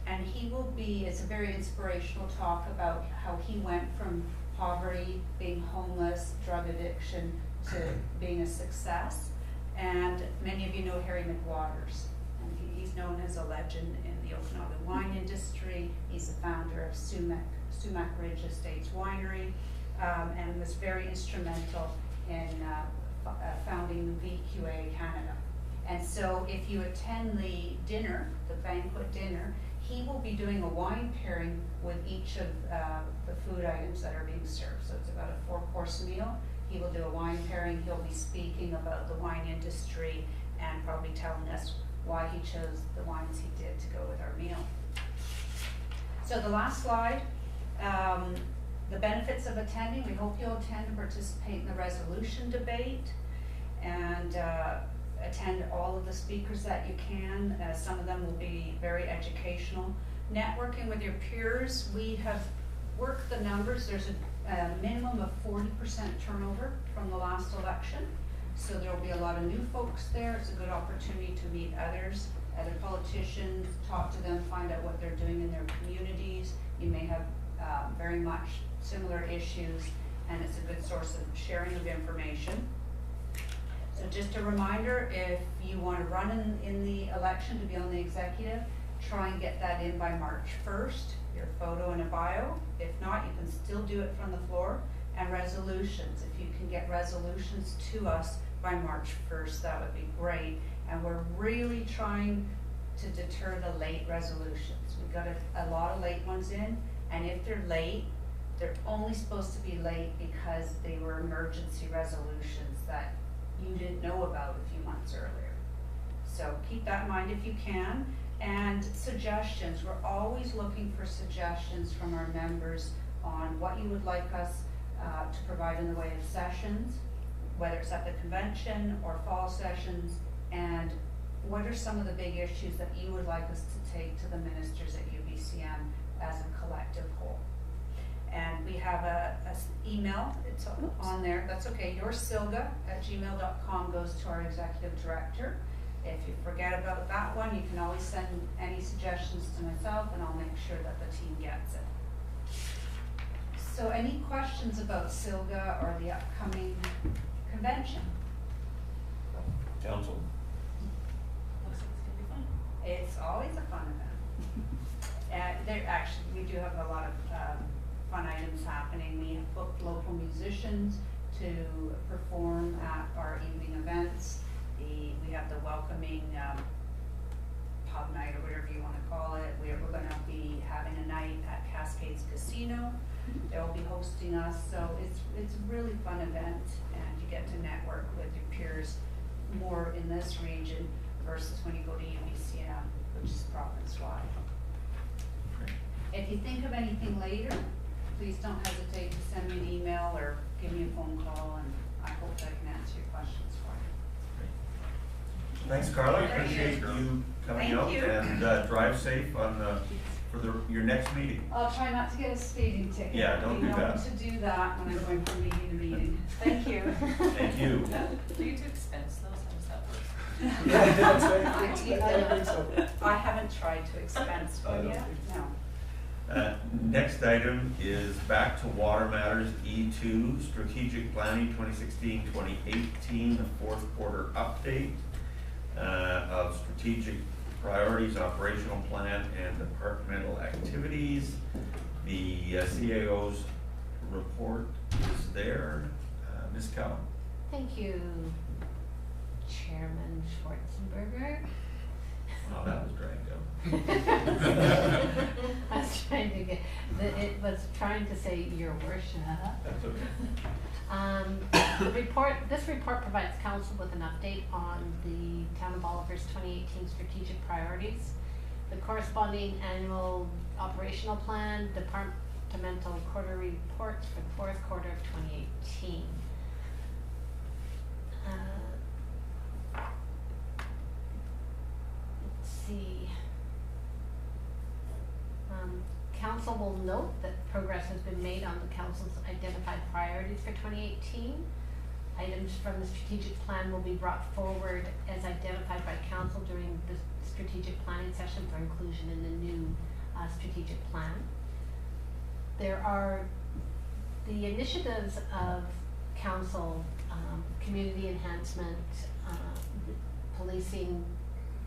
And he will be, it's a very inspirational talk about how he went from poverty, being homeless, drug addiction, to being a success. And many of you know Harry McWaters, and he's known as a legend in the Okanagan wine industry. He's the founder of Sumac Ridge Estates Winery, and was very instrumental in founding VQA Canada. And so if you attend the dinner, the banquet dinner, he will be doing a wine pairing with each of the food items that are being served. So it's about a 4-course meal. He will do a wine pairing. He'll be speaking about the wine industry and probably telling us why he chose the wines he did to go with our meal. So the last slide, the benefits of attending. We hope you'll attend and participate in the resolution debate and attend all of the speakers that you can. Some of them will be very educational. Networking with your peers. We have worked the numbers. There's a minimum of 40% turnover from the last election. So there will be a lot of new folks there. It's a good opportunity to meet others, other politicians, talk to them, find out what they're doing in their communities. You may have very much similar issues, and it's a good source of sharing of information. So just a reminder, if you want to run in the election to be on the executive, try and get that in by March 1st, your photo and a bio. If not, you can still do it from the floor. And resolutions, if you can get resolutions to us by March 1st, that would be great. And we're really trying to deter the late resolutions. We've got a lot of late ones in, and if they're late, they're only supposed to be late because they were emergency resolutions that you didn't know about a few months earlier. So keep that in mind if you can. And suggestions, we're always looking for suggestions from our members on what you would like us to provide in the way of sessions, whether it's at the convention or fall sessions, and what are some of the big issues that you would like us to take to the ministers at UBCM as a collective whole. And we have a email, it's on there, that's okay, yoursilga@gmail.com goes to our executive director. If you forget about that one, you can always send any suggestions to myself and I'll make sure that the team gets it. So any questions about SILGA or the upcoming convention? Council. Looks like it's gonna be fun. It's always a fun event. We do have a lot of fun items happening. We have booked local musicians to perform at our evening events. We have the welcoming pub night or whatever you want to call it. We're going to be having a night at Cascades Casino. They'll be hosting us, so it's a really fun event, and you get to network with your peers more in this region versus when you go to UBCM, which is province-wide. If you think of anything later, please don't hesitate to send me an email or give me a phone call, and I hope I can answer your questions for you. Thanks, Carla. Appreciate you coming out, and drive safe on for your next meeting. I'll try not to get a speeding ticket. Yeah, don't do that. You know to do that when I'm going from meeting to meeting. Thank you. Thank you. Do you do expense those? How does that work? Yeah, that's right. I don't think so. I haven't tried to expense one yet, no. Next item is back to Water Matters E2, Strategic Planning 2016-2018, the fourth quarter update of strategic priorities, operational plan, and departmental activities. The CAO's report is there. Ms. Cowan. Thank you, Chairman Schwarzenberger. Wow, that was dragged out. I was trying to get, it was trying to say your worship. That's okay. This report provides council with an update on the Town of Bolivar's 2018 strategic priorities, the corresponding annual operational plan, departmental quarterly reports for the fourth quarter of 2018. Let's see. Council will note that progress has been made on the council's identified priorities for 2018. Items from the strategic plan will be brought forward as identified by council during the strategic planning session for inclusion in the new strategic plan. There are the initiatives of council, community enhancement, policing,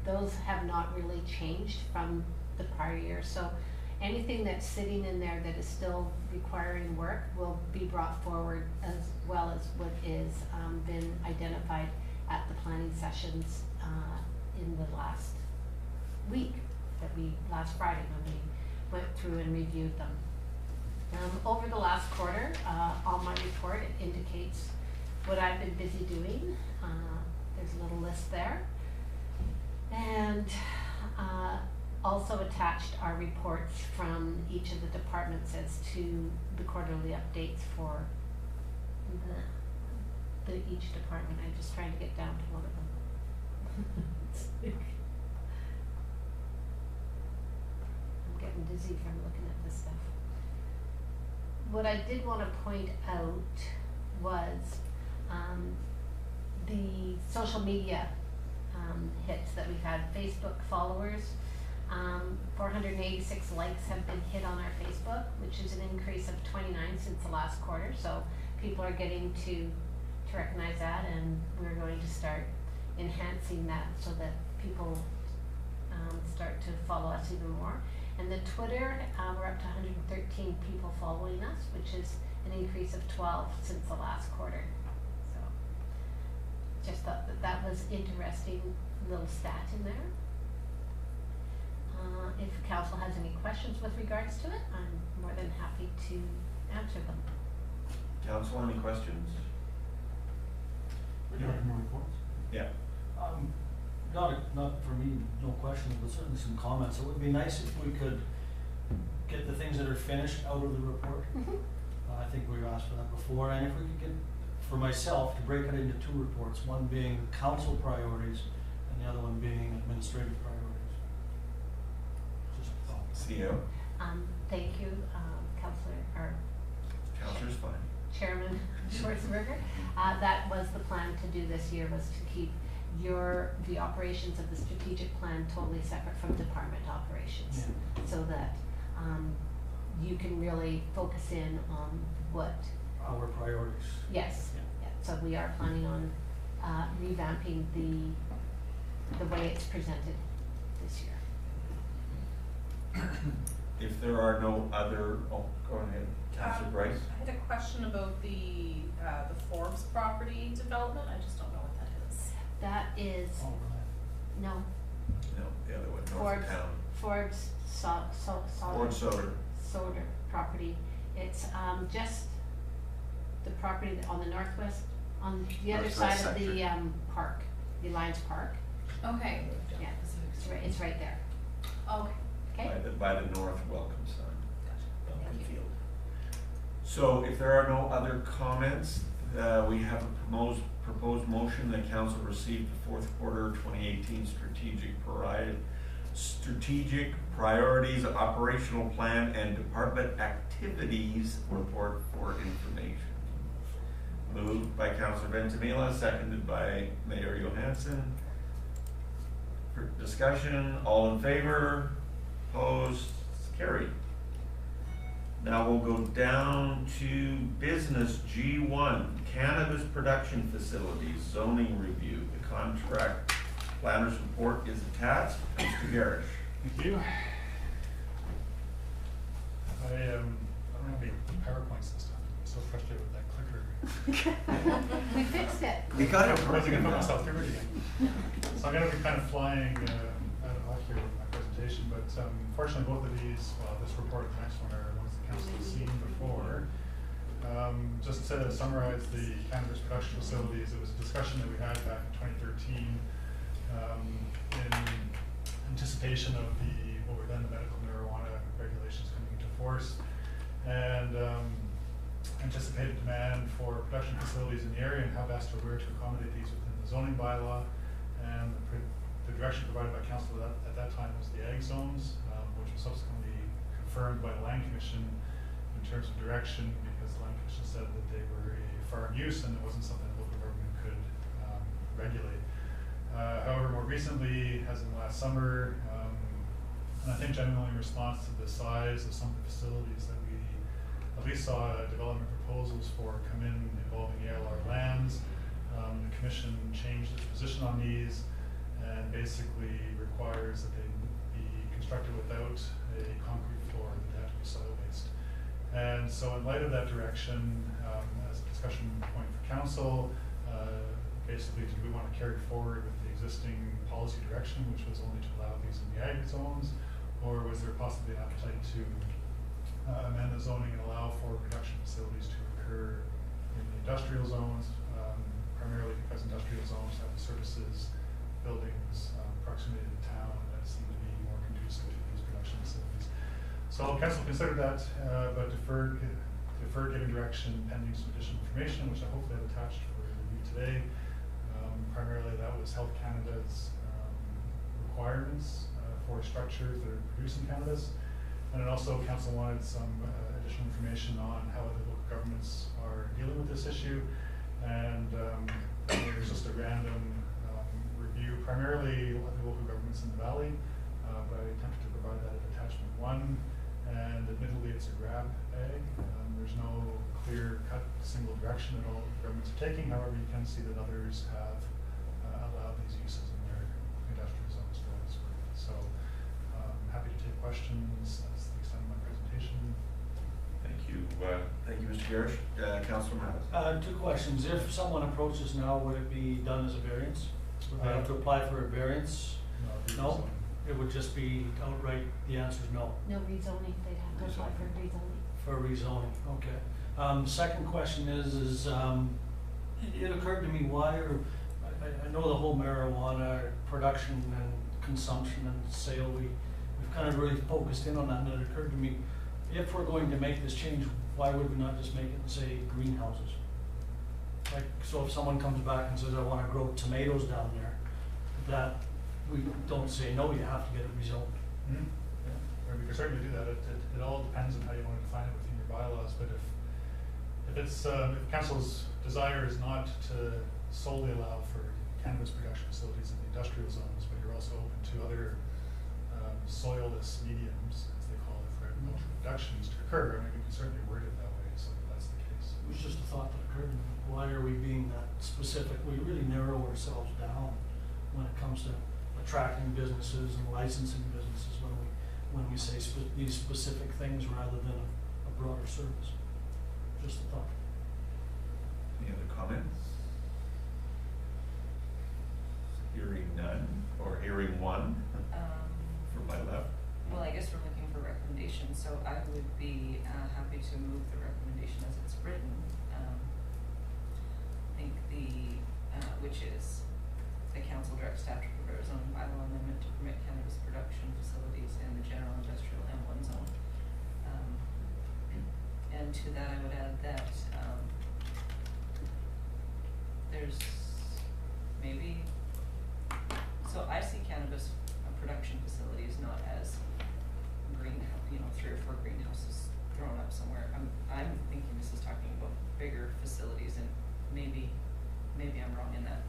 those have not really changed from the prior year. So anything that's sitting in there that is still requiring work will be brought forward, as well as what is been identified at the planning sessions in the last week, last Friday when we went through and reviewed them. Over the last quarter, on my report, it indicates what I've been busy doing. There's a little list there. And also attached are reports from each of the departments as to the quarterly updates for each department. I'm just trying to get down to one of them. I'm getting dizzy from looking at this stuff. What I did want to point out was the social media hits that we've had. Facebook followers, 486 likes have been hit on our Facebook, which is an increase of 29 since the last quarter. So people are getting to recognize that, and we're going to start enhancing that so that people start to follow us even more. And the Twitter, we're up to 113 people following us, which is an increase of 12 since the last quarter. So just thought that was interesting little stat in there. If council has any questions with regards to it, I'm more than happy to answer them. Council, any questions? You have more reports? Yeah. Not for me, no questions, but certainly some comments. It would be nice if we could get the things that are finished out of the report. I think we've asked for that before, and if we could get, for myself, to break it into two reports, one being council priorities and the other one being administrative priorities. Just a thought. CEO? Thank you, Councilor's fine. Chairman Schwarzenberger. That was the plan to do this year, was to keep the operations of the strategic plan totally separate from department operations, so that you can really focus in on what Our priorities. Yes. Yeah. So we are planning on revamping the way it's presented this year. If there are no other, oh, go ahead, Councilor Bryce. I had a question about the Forbes property development. I just don't know what that is. That is, Oh, right. no, No, the other one, north Forbes, of town. Forbes Ford Soder. Soder property. It's just the property on the northwest, on the other Northwest side of the sector. park, the Alliance Park. Okay. Yeah, it's right there. Okay. Okay? By the north welcome sign. Gotcha. Welcome Thank you. field. So if there are no other comments, we have a proposed motion that council receive the fourth quarter 2018 strategic priorities, operational plan, and department activities report for information. Moved by Councilor Ventimiglia, seconded by Mayor Johansson. For discussion, all in favor? Opposed? Carried. Now we'll go down to business G1, cannabis production facilities, zoning review. The contract planner's report is attached. Mr. Garish. Thank you. I don't have any PowerPoints this time. I'm so frustrated with that clicker. We fixed it. We got it I was gonna working put now. myself through it again. So I'm gonna be kind of flying out of luck here with my presentation, but fortunately both of these, well, this report and the next one are ones the council has seen before. Just to summarize the cannabis production facilities, it was a discussion that we had back in 2013 in anticipation of what were then the medical marijuana regulations coming into force, and anticipated demand for production facilities in the area and how best or where to accommodate these within the zoning bylaw. And the direction provided by council at that time was the ag zones, which was subsequently confirmed by the Land Commission in terms of direction, because the Land Commission said that they were a farm use and it wasn't something the local government could regulate. However, more recently, as in the last summer, and I think generally in response to the size of some of the facilities that we at least saw development proposals for come in involving ALR lands, the commission changed its position on these and basically requires that they be constructed without a concrete floor, that they have to be soil based. And so in light of that direction, as a discussion point for council, basically, do we want to carry forward with the existing policy direction, which was only to allow these in the ag zones, or was there possibly an appetite to amend the zoning and allow for production facilities to occur in the industrial zones, primarily because industrial zones have the services, buildings, proximity to town that seem to be more conducive to these production facilities. So council considered that, but deferred giving direction pending some additional information, which I hopefully have attached for review today. Primarily that was Health Canada's requirements for structures that are producing cannabis. And then also council wanted some additional information on how other local governments are dealing with this issue. And there's just a random review, primarily other local governments in the valley, but I attempted to provide that at attachment 1. And admittedly, it's a grab bag. There's no clear-cut single direction that all governments are taking. However, you can see that others have allowed these uses in their industrial zones for what it's worth. So, happy to take questions. That's the extent of my presentation. Thank you. Thank you, Mr. Garish. Councilor Miles. 2 questions. If someone approaches now, would it be done as a variance? Would they have to apply for a variance? No? It would just be outright, the answer is no. No rezoning, they'd have to apply for rezoning. For rezoning, okay. Second question is it occurred to me why I know the whole marijuana production and consumption and sale, we've kind of really focused in on that, and it occurred to me, if we're going to make this change, why would we not just make it, say, greenhouses? Like, so if someone comes back and says, I want to grow tomatoes down there, that we don't say, no, you have to get it rezoned. Mm-hmm. Yeah. Or we can certainly do that. It all depends on how you want to define it within your bylaws. But if council's desire is not to solely allow for cannabis production facilities in the industrial zones, but you're also open to other soilless mediums, as they call it, for agricultural productions to occur, I mean, we can certainly word it that way, so that's the case. It was just a thought that occurred to me. Why are we being that specific? We really narrow ourselves down when it comes to attracting businesses and licensing businesses when we say these specific things rather than a broader service. Just a thought. Any other comments? Hearing none, or hearing one from my left. Well, I guess we're looking for recommendations, so I would be happy to move the recommendation as it's written. I think which is the council directs staff to prepare a zoning bylaw amendment to permit cannabis production facilities in the general industrial M1 zone. And to that I would add that there's maybe, so I see cannabis production facilities not as greenhouse, 3 or 4 greenhouses thrown up somewhere. I'm thinking this is talking about bigger facilities, and maybe I'm wrong in that.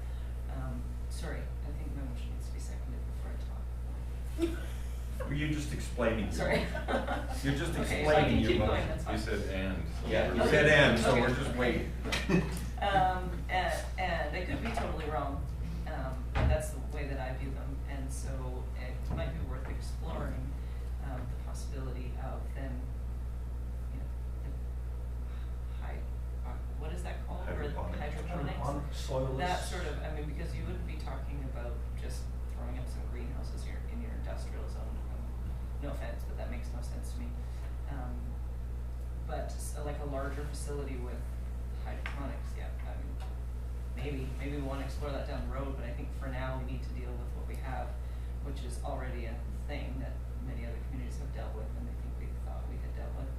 Sorry, I think my motion needs to be seconded before I talk. Were you just explaining? Sorry. You're just Okay, explaining so I can your keep going, motion. that's fine. You said and. Yeah, You okay. said and, so Okay. we're just waiting. And I could be totally wrong, but that's the way that I view them, and so it might be worth exploring the possibility of them, what is that called? Hydroponics. Hydroponics. Soilless. That sort of, because you wouldn't be talking about just throwing up some greenhouses in your industrial zone. No offense, but that makes no sense to me. But like a larger facility with hydroponics, yeah, maybe we want to explore that down the road, but I think for now we need to deal with what we have, which is already a thing that many other communities have dealt with, and I think we thought we had dealt with,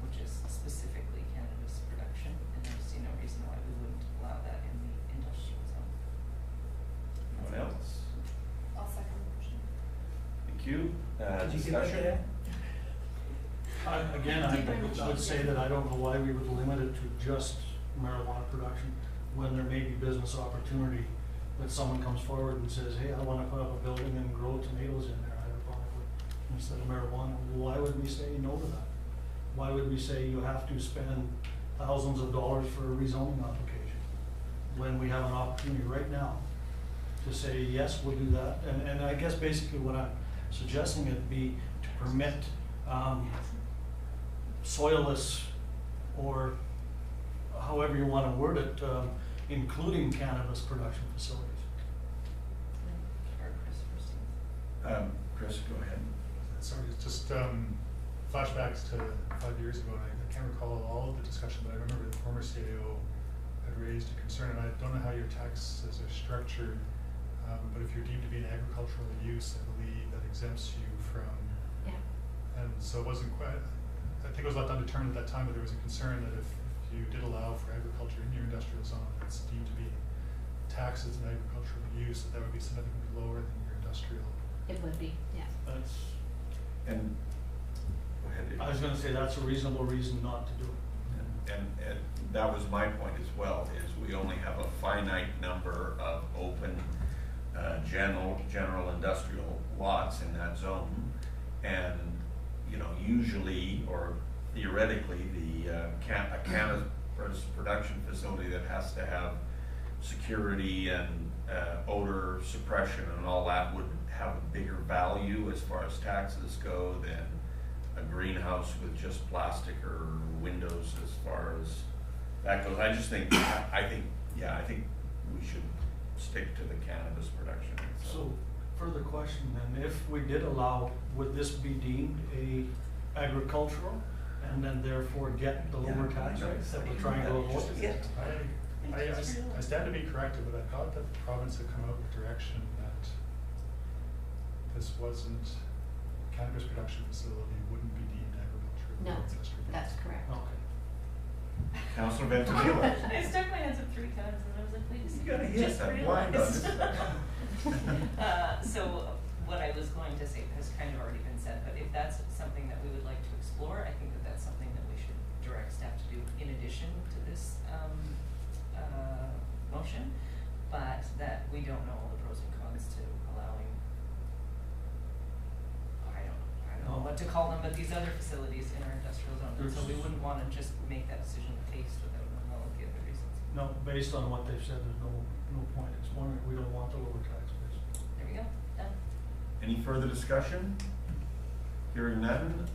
which is specifically cannabis production, and I see no reason why we wouldn't allow that in the industrial zone. Anyone else? I'll second the motion. Thank you. Did you get that, Discussion? Again, I would say that I don't know why we would limit it to just marijuana production when there may be business opportunity that someone comes forward and says, hey, I want to put up a building and grow tomatoes in there hydroponically instead of marijuana. Why would we say no to that? Why would we say you have to spend thousands of dollars for a rezoning application when we have an opportunity right now to say, yes, we'll do that? And I guess basically what I'm suggesting it be to permit soilless, or however you want to word it, including cannabis production facilities. Or Chris first. Chris, go ahead. Sorry, it's just flashbacks to 5 years ago, and I can't recall all of the discussion, but I remember the former CAO had raised a concern, and I don't know how your taxes are structured, but if you're deemed to be an agricultural use, I believe that exempts you from. Yeah. And so it wasn't quite, I think it was left undetermined at that time, but there was a concern that if you did allow for agriculture in your industrial zone, that's deemed to be taxed as an agricultural use, that would be significantly lower than your industrial. It would be, yeah. That's, And, go ahead, Dave. I was gonna say, that's a reasonable reason not to do it. And that was my point as well, is we only have a finite number of open, general industrial lots in that zone. And, you know, usually, or theoretically, a cannabis production facility that has to have security and odor suppression and all that would have a bigger value as far as taxes go than a greenhouse with just plastic or windows as far as that goes. I just think, I think we should stick to the cannabis production. So, further question then, if we did allow, would this be deemed a agricultural and then therefore get the lower tax rates that we're trying to avoid? I stand to be corrected, but I thought that the province had come out with direction that this wasn't, cannabis production facility wouldn't be deemed agricultural. No, that's correct. Okay. Councilor Ventimiglia. I stuck my hands up 3 times and I was like, wait a second. You gotta hit just that blind on realized. this. So what I was going to say has kind of already been said, but if that's something that we would like to explore, I think that that's something that we should direct staff to do in addition to this motion, but that we don't know all the pros and cons to allowing, I don't know what to call them, but these other facilities in our industrial zone, and so we wouldn't want to just make that decision based without knowing all of the other reasons. No, based on what they've said, there's no point exploring it. We don't want the lower tax base. There we go, done. Any further discussion? Hearing none,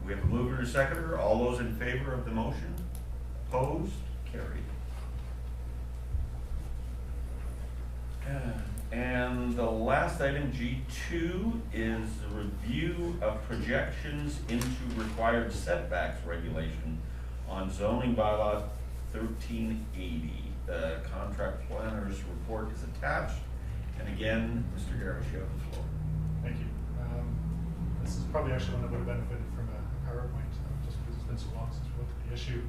we have a mover and a seconder. All those in favor of the motion? Opposed? Carried. And the last item, G2, is the review of projections into required setbacks regulation on zoning bylaw 1380. The contract planner's report is attached. And again, Mr. Garrett, you have the floor. Thank you. This is probably actually one that would have benefited from a PowerPoint, just because it's been so long since we looked at the issue.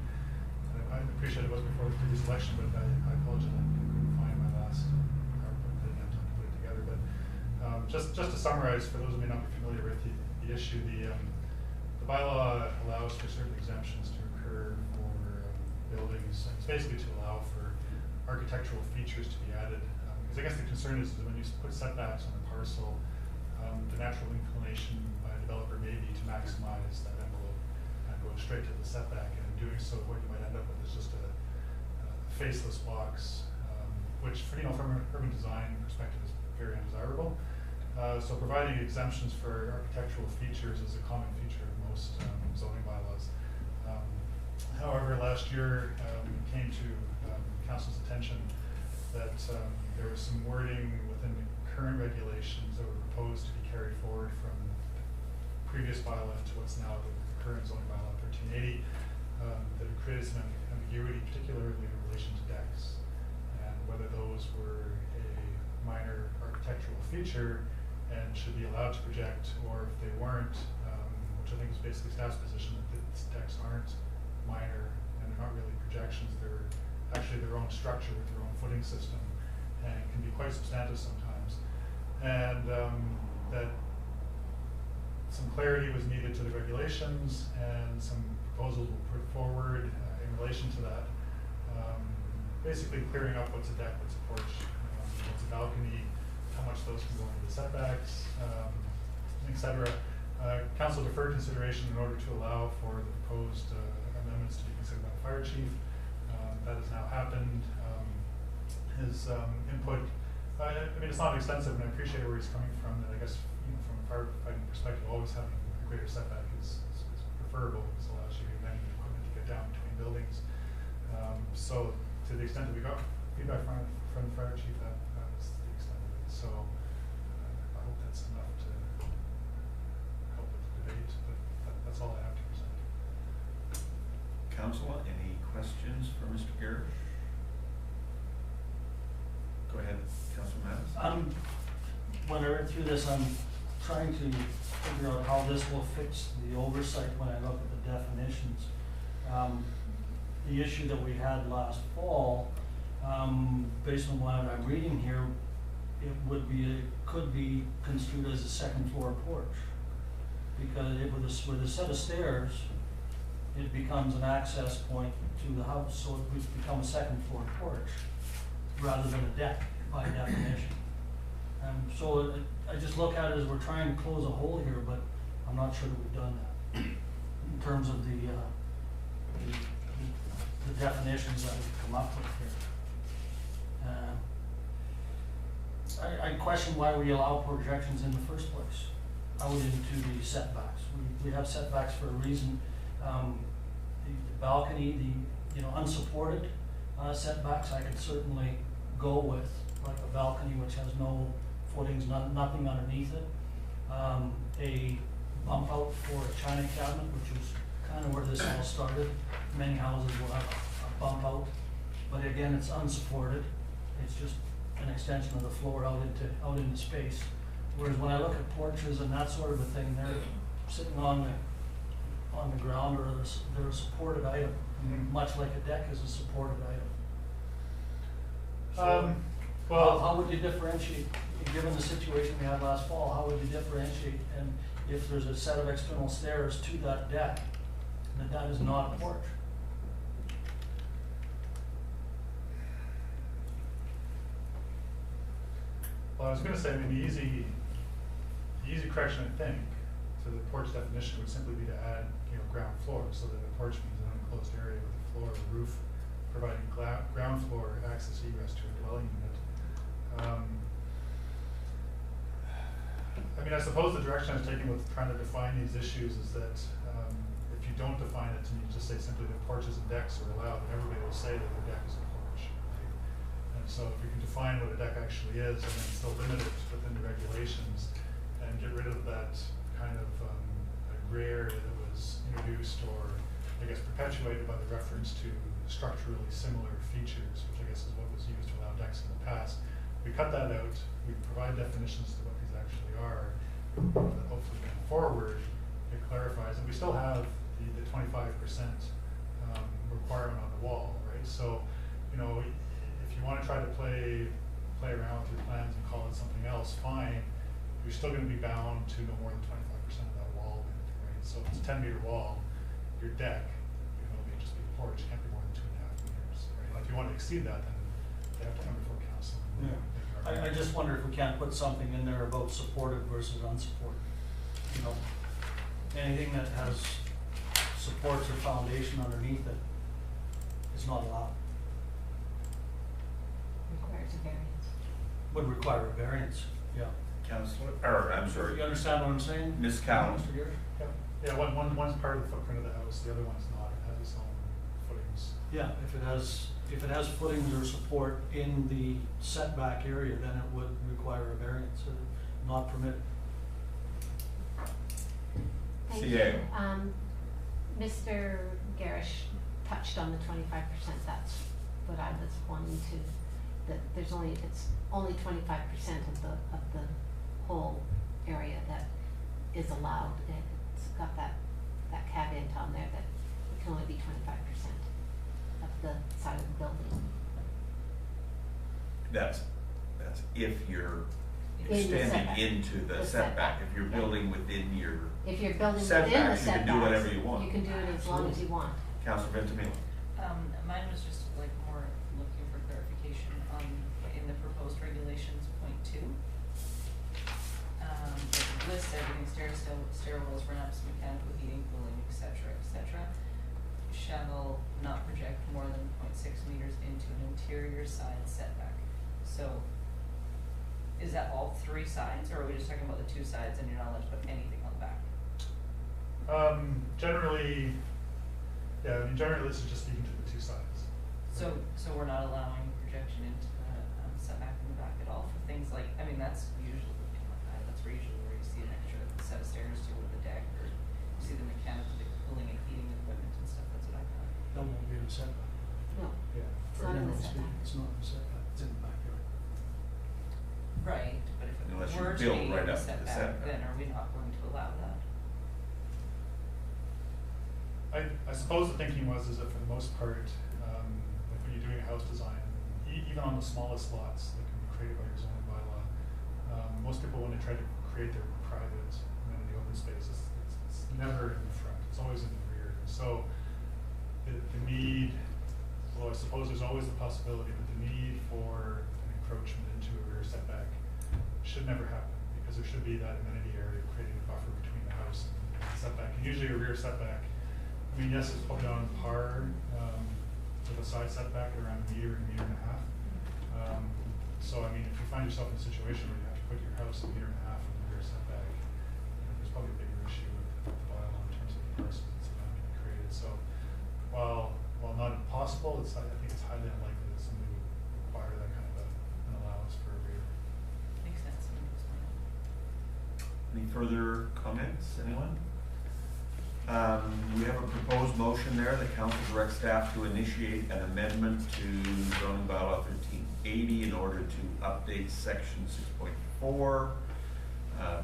And I appreciate it wasn't before the previous election, but I apologize I couldn't find my last PowerPoint. I didn't have time to put it together. But just to summarize, for those who may not be familiar with the issue, the bylaw allows for certain exemptions to occur for buildings. It's basically to allow for architectural features to be added. Because I guess the concern is that when you put setbacks on a parcel, the natural inclination by a developer may be to maximize that envelope and go straight to the setback. And in doing so, what you might end up with is just a faceless box, which, from an urban design perspective, is very undesirable. So providing exemptions for architectural features is a common feature of most zoning bylaws. However, last year it came to Council's attention that there was some wording within the current regulations that were proposed to be carried forward from the previous bylaw to what's now the current zoning bylaw 1380 that had created some ambiguity, particularly in relation to decks, and whether those were a minor architectural feature and should be allowed to project, or if they weren't, which I think is basically staff's position, that these decks aren't minor and they're not really projections, they're actually their own structure with their own footing system and can be quite substantive sometimes. And that some clarity was needed to the regulations and some proposals were put forward in relation to that. Basically clearing up what's a deck, what's a porch, what's a balcony, how much those can go into the setbacks, etc. Council deferred consideration in order to allow for the proposed amendments to be considered by the fire chief. That has now happened. His input, I mean, it's not extensive, and I appreciate where he's coming from. That I guess, from a firefighting perspective, always having a greater setback is preferable. This allows you to equipment to get down between buildings. So, to the extent that we got feedback from the fire chief, that was the extent of it. So, I hope that's enough to help with the debate. But council, any questions for Mr. Garrett? Go ahead, Councilor Mattis. When I read through this, I'm trying to figure out how this will fix the oversight when I look at the definitions. The issue that we had last fall, based on what I'm reading here, could be construed as a second floor porch. Because with a set of stairs, it becomes an access point to the house, so it would become a second floor porch rather than a deck by definition. So I just look at it as we're trying to close a hole here, but I'm not sure that we've done that in terms of the definitions that we've come up with here. I question why we allow projections in the first place out into the setbacks. We have setbacks for a reason. The balcony, the unsupported setbacks, I could certainly go with, like a balcony which has no footings, nothing underneath it. A bump out for a china cabinet, which is kind of where this all started. Many houses will have a bump out, but again, it's unsupported. It's just an extension of the floor out into space. Whereas when I look at porches and that sort of a thing, they're sitting on the ground, or they're a supported item, much like a deck is a supported item. So how would you differentiate, given the situation we had last fall, how would you differentiate, and if there's a set of external stairs to that deck, that is not a porch? Well, I was going to say, I mean, the easy correction, I think, to the porch definition would simply be to add, ground floor, so that a porch means an enclosed area with a floor or roof providing ground floor access egress to a dwelling unit. I mean, I suppose the direction I was taking with trying to define these issues is that if you don't define it, and you just say simply that porches and decks are allowed, then everybody will say that the deck is a porch. Right? And so if you can define what a deck actually is, and then still limit it within the regulations, and get rid of that kind of a gray area that was introduced, or I guess perpetuated by the reference to structurally similar features, which I guess is what was used to allow decks in the past. We cut that out, we provide definitions to what these actually are, that hopefully going forward it clarifies, and we still have the 25% requirement on the wall, right? So, if you want to try to play around with your plans and call it something else, fine. You're still going to be bound to no more than 25% of that wall width, right? So if it's a 10-meter wall, your deck, may just be a porch, can't be more than 2.5 meters, right? Like if you want to exceed that, then they have to come before council. Yeah. I just wonder if we can't put something in there about supported versus unsupported. Anything that has supports or foundation underneath it is not allowed. Requires a variance. Would require a variance, yeah. Councilor, or I'm sorry, You understand what I'm saying? Ms. Cowan. Mr. Gears? Yeah, one's part of the footprint of the house, the other one's not. It has its own footings. Yeah, if it has footings or support in the setback area, then it would require a variance, not permitted. Thank CA. you. Mr. Garish touched on the 25%. That's what I was wanting to. That it's only 25% of the whole area that is allowed. It's got that caveat on there that it can only be 25% of the side of the building. That's if you're In the extending setback. into the The setback. setback, If you're yeah. building within your If you're building setback, within the you setbacks, can do whatever you want. You can do it as long as you want. Councilor Ventimiglia. Mine was just like more looking for clarification on, in the proposed regulations, point 2. It lists everything, stairwells, ramps, mechanical heating, cooling, etc., shall not project more than 0.6 meters into an interior side setback. So, is that all 3 sides, or are we just talking about the 2 sides and you're not allowed to put anything on the back? Generally, this is just speaking to the 2 sides. So we're not allowing projection into the setback in the back at all for things like, I mean, that's usually where you see an extra set of stairs to with the deck, or you see the mechanical, the cooling and heating equipment and stuff. That's what I got. Now, setback. No, Yeah. it's not in the Generally setback. speaking, it's not in the setback, it's in the backyard. Right, but if Unless it you were to build be right in the up to the setback, setback. then are we not going to allow that? I suppose the thinking was is that for the most part, like when you're doing a house design, even on the smallest lots that can be created by your zoning bylaw, most people when they try to create their private amenity open space, it's never in the front, it's always in the rear. So the need, well, I suppose there's always the possibility, but the need for an encroachment into a rear setback should never happen, because there should be that amenity area creating a buffer between the house and the setback. And usually a rear setback, I mean, yes, it's probably on par with a side setback at around a meter and a half. So I mean, if you find yourself in a situation where you have to put your house a meter and a half from the rear setback, there's probably a bigger issue with the bylaw in terms of the parcels that's about to be created. So while not impossible, I think it's highly unlikely that somebody would require that kind of an allowance for a rear. Makes sense. Any further comments, anyone? We have a proposed motion there. The council directs staff to initiate an amendment to zoning bylaw 1380 in order to update section 6.4,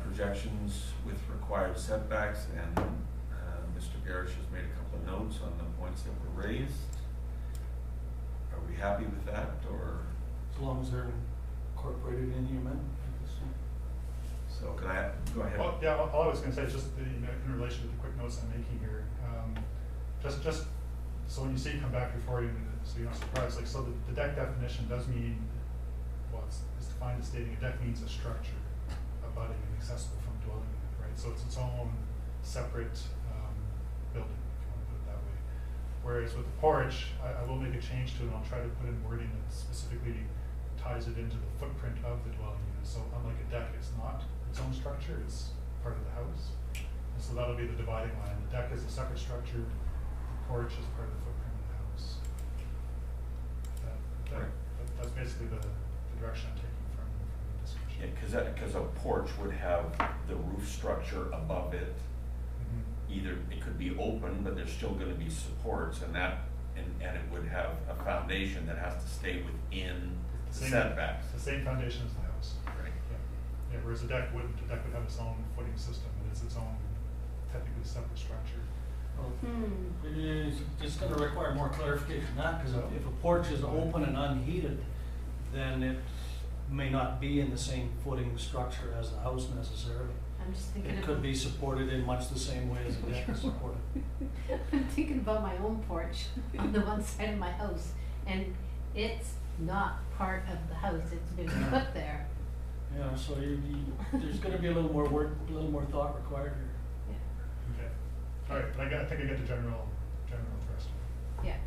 projections with required setbacks, and Mr. Garish has made a couple of notes on the points that were raised. Are we happy with that, or? As long as they're incorporated in the amendment, I guess. So can I, go ahead. Well, yeah, all I was going to say is just in relation to the quick notes I'm making here, just so when you see it come back before you, so you're not surprised, like, so the deck definition does mean, well, it's defined as stating a deck means a structure abutting and accessible from dwelling unit, right? So it's its own separate building, if you want to put it that way. Whereas with the porch, I will make a change to it, and I'll try to put in wording that specifically ties it into the footprint of the dwelling unit. So unlike a deck, it's not its own structure, it's part of the house. And so that'll be the dividing line. The deck is a separate structure, the porch is part of the footprint of the house. That's basically the direction I'm taking from the discussion. Yeah, because a porch would have the roof structure above it. Either it could be open, but there's still going to be supports, and it would have a foundation that has to stay within the setbacks. It's the same foundation as the house. Right. Yeah, whereas a deck wouldn't. A deck would have its own footing system, and it's its own technically separate structure. Well, it's going to require more clarification than that, because if a porch is open and unheated, then it may not be in the same footing structure as the house necessarily. I'm just thinking It could be supported in much the same way as a deck is supported. I'm thinking about my own porch on the one side of my house, and it's not part of the house, it's been put there. Yeah, so there's gonna be a little more work, a little more thought required here. Okay. All right, but I think I get the general thrust. Yeah,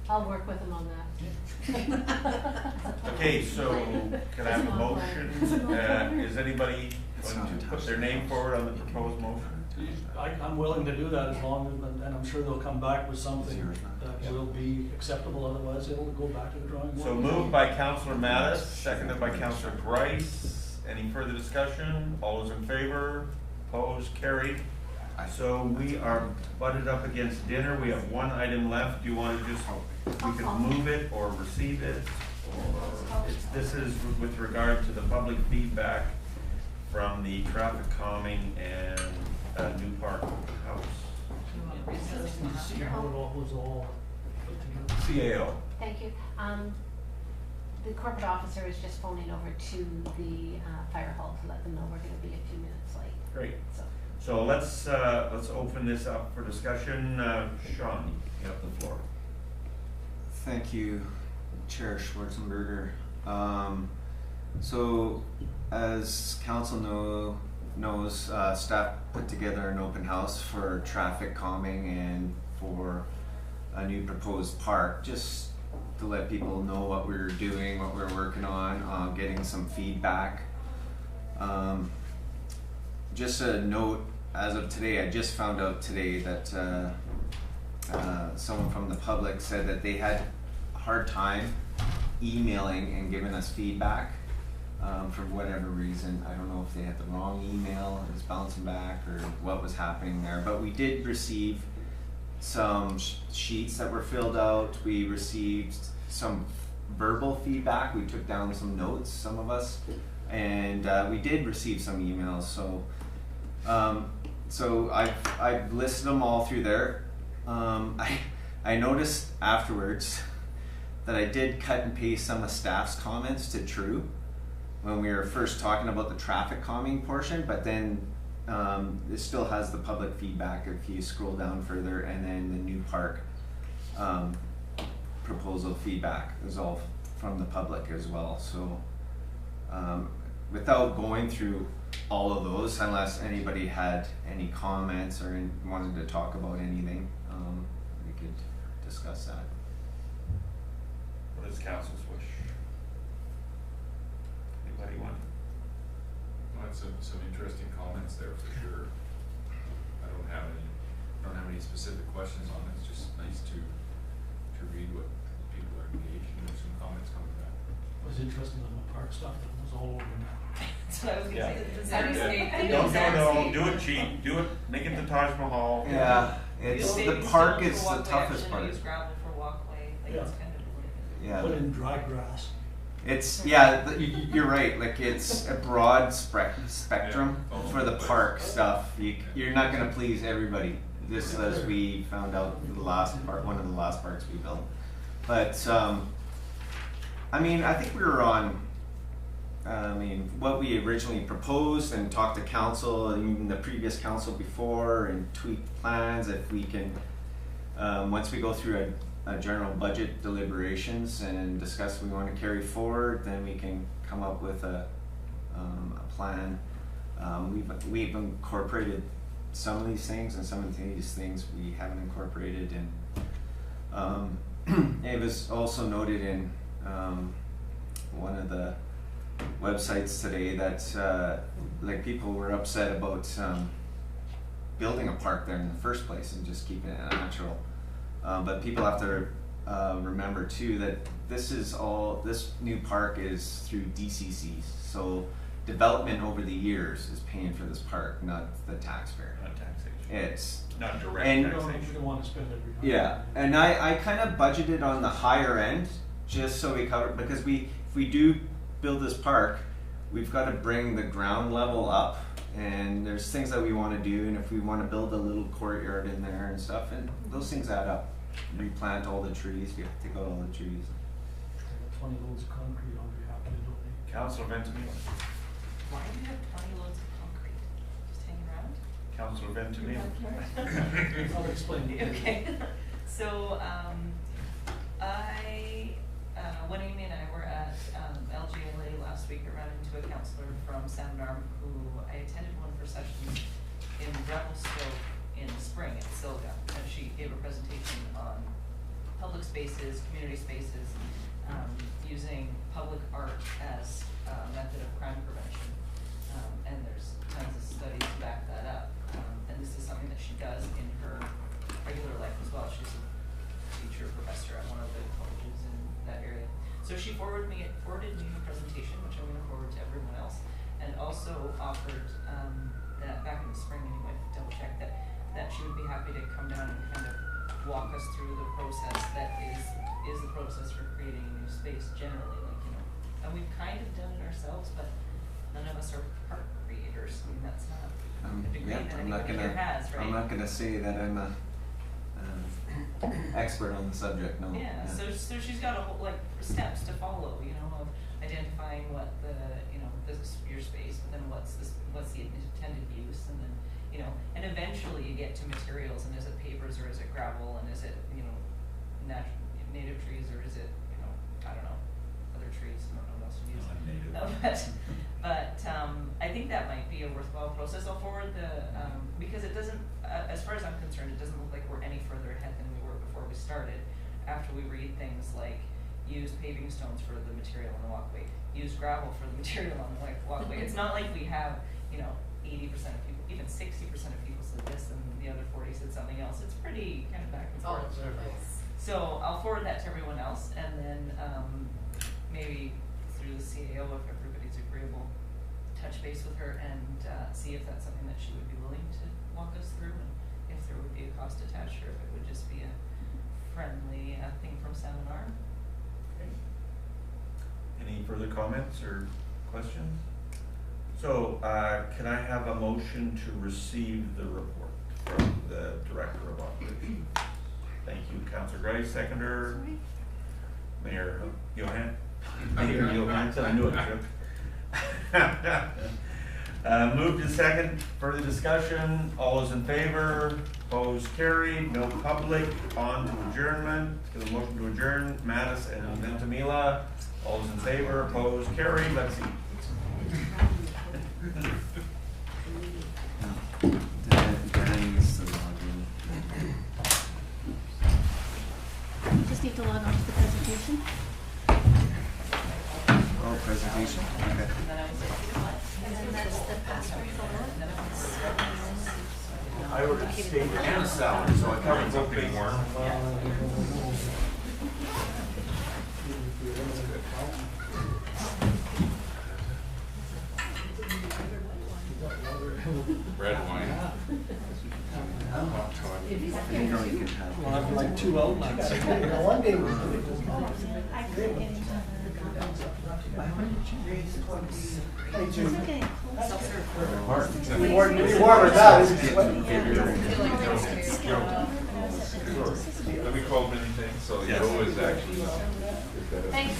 I'll work with them on that. Okay, so can I have a motion? Is anybody going to put their name forward on the proposed motion? I'm willing to do that as long as, and I'm sure they'll come back with something that will be acceptable, otherwise it'll go back to the drawing board. So moved by Councillor Mattis, seconded by Councillor Grice. Any further discussion? All those in favor? Opposed? Carried. So we are butted up against dinner. We have one item left. Do you want to just, we can move it or receive it? Or this is with regard to the public feedback from the traffic calming and New Park House. See how it all was all put together. CAO. Thank you. The corporate officer is just phoning over to the fire hall to let them know we're gonna be a few minutes late. Great. So So let's open this up for discussion. Sean, you have the floor. Thank you, Chair Schwarzenberger. So as council knows, staff put together an open house for traffic calming and for a new proposed park, just to let people know what we're doing, what we're working on, getting some feedback. Just a note, as of today, I just found out today that someone from the public said that they had a hard time emailing and giving us feedback for whatever reason. I don't know if they had the wrong email, it was bouncing back, or what was happening there, but we did receive some sheets that were filled out. We received some verbal feedback. We took down some notes, some of us, and we did receive some emails. So I've listed them all through there. I noticed afterwards that I did cut and paste some of staff's comments to True when we were first talking about the traffic calming portion, but then it still has the public feedback if you scroll down further, and then the new park proposal feedback is all from the public as well. So without going through all of those, unless anybody had any comments or wanted to talk about anything, we could discuss that. What is council's wish? Anybody want? Well, some interesting comments there for sure. I don't have any specific questions on it. It's just nice to read what people are engaged in. There's some comments coming back. I was interested in the park stuff that was all over now. That's what I was gonna say, the Yeah. design No, do it cheap, do it, make it the Taj Mahal. Yeah, it's the park is the toughest part. Use gravel for walkway, like it's kind of Yeah. Put in dry grass. It's, yeah, you're right, like it's a broad spectrum Yeah. for the park stuff. You're not gonna please everybody, just as we found out in the last part, one of the last parks we built. But, I mean, I think we were on, what we originally proposed and talked to council and even the previous council before and tweak plans if we can, once we go through a general budget deliberations and discuss what we want to carry forward, then we can come up with a plan. We've incorporated some of these things, and some of these things we haven't incorporated. And it was also noted in one of the websites today that like people were upset about building a park there in the first place and just keeping it natural. But people have to remember too that this new park is through DCCs. So development over the years is paying for this park, not the taxpayer. Not taxation. It's Not direct and- We taxation. don't want to spend every time. yeah, and I kind of budgeted on the higher end just so we cover, because if we do build this park, we've got to bring the ground level up, and there's things that we want to do, and if we want to build a little courtyard in there and stuff, and those things add up. Replant all the trees, you have to take out all the trees. 20 loads of concrete on behalf of the donate. Councilor Ventimiglia. Why do you have 20 loads of concrete? Just hanging around? Councilor Ventimiglia. I'll explain. Okay, so, when Amy and I were at, LGLA last week, I ran into a counselor from Sandarm who I attended one of her sessions in Revelstoke in spring at Silga, and she gave a presentation on public spaces, community spaces, using public art as a method of crime prevention. And there's tons of studies to back that up. And this is something that she does in her regular life as well. She's a teacher, professor at one of the colleges in that area. So she forwarded me her presentation, which I'm going to forward to everyone else, and also offered that back in the spring anyway, double check that she would be happy to come down and kind of walk us through the process that is the process for creating a new space generally, like, you know, and we've kind of done it ourselves, but none of us are park creators. I mean, that's not a degree that anybody here has, right? I'm not gonna say that I'm a expert on the subject, no. Yeah, so she's got a whole, like, steps to follow, you know, of identifying what the, you know, this is your space, but then what's the intended use, and then, you know, and eventually you get to materials, and is it pavers or is it gravel, and is it, you know, native trees, or is it, you know, I don't know, other trees, I don't know what else to use. But I think that might be a worthwhile process. I'll forward because it doesn't, as far as I'm concerned, it doesn't look like we're any further ahead than we were before we started. After we read things like, use paving stones for the material on the walkway, use gravel for the material on the walkway. It's not like we have, you know, 80% of people, even 60% of people said this and the other 40 said something else. It's pretty kind of back and forth. So I'll forward that to everyone else, and then maybe through the CAO, if everybody's agreeable, touch base with her and see if that's something that she would be willing to walk us through, and if there would be a cost attached, or if it would just friendly thing from Seminar. Any further comments or questions? So, can I have a motion to receive the report from the Director of Operations? Thank you, Councilor Gray, seconder. Mayor Johan? Mayor Johansson, I knew it, Chip. Moved to second, further discussion, all those in favor, opposed, carried, no public, on to adjournment. Get a motion to adjourn, Mattis and Ventimila, all those in favor, opposed, carried, let's see. Dan needs to log in. You just need to log on to the presentation. Oh, presentation, okay. And then that's the password folder. I ordered steak and a salad, so I covered both big ones. Red wine. You know you can have. Well, I'm like 2 outlets. One day we did it. I couldn't get into the comments. It's okay. Let me call many things, so Joe is actually, Thank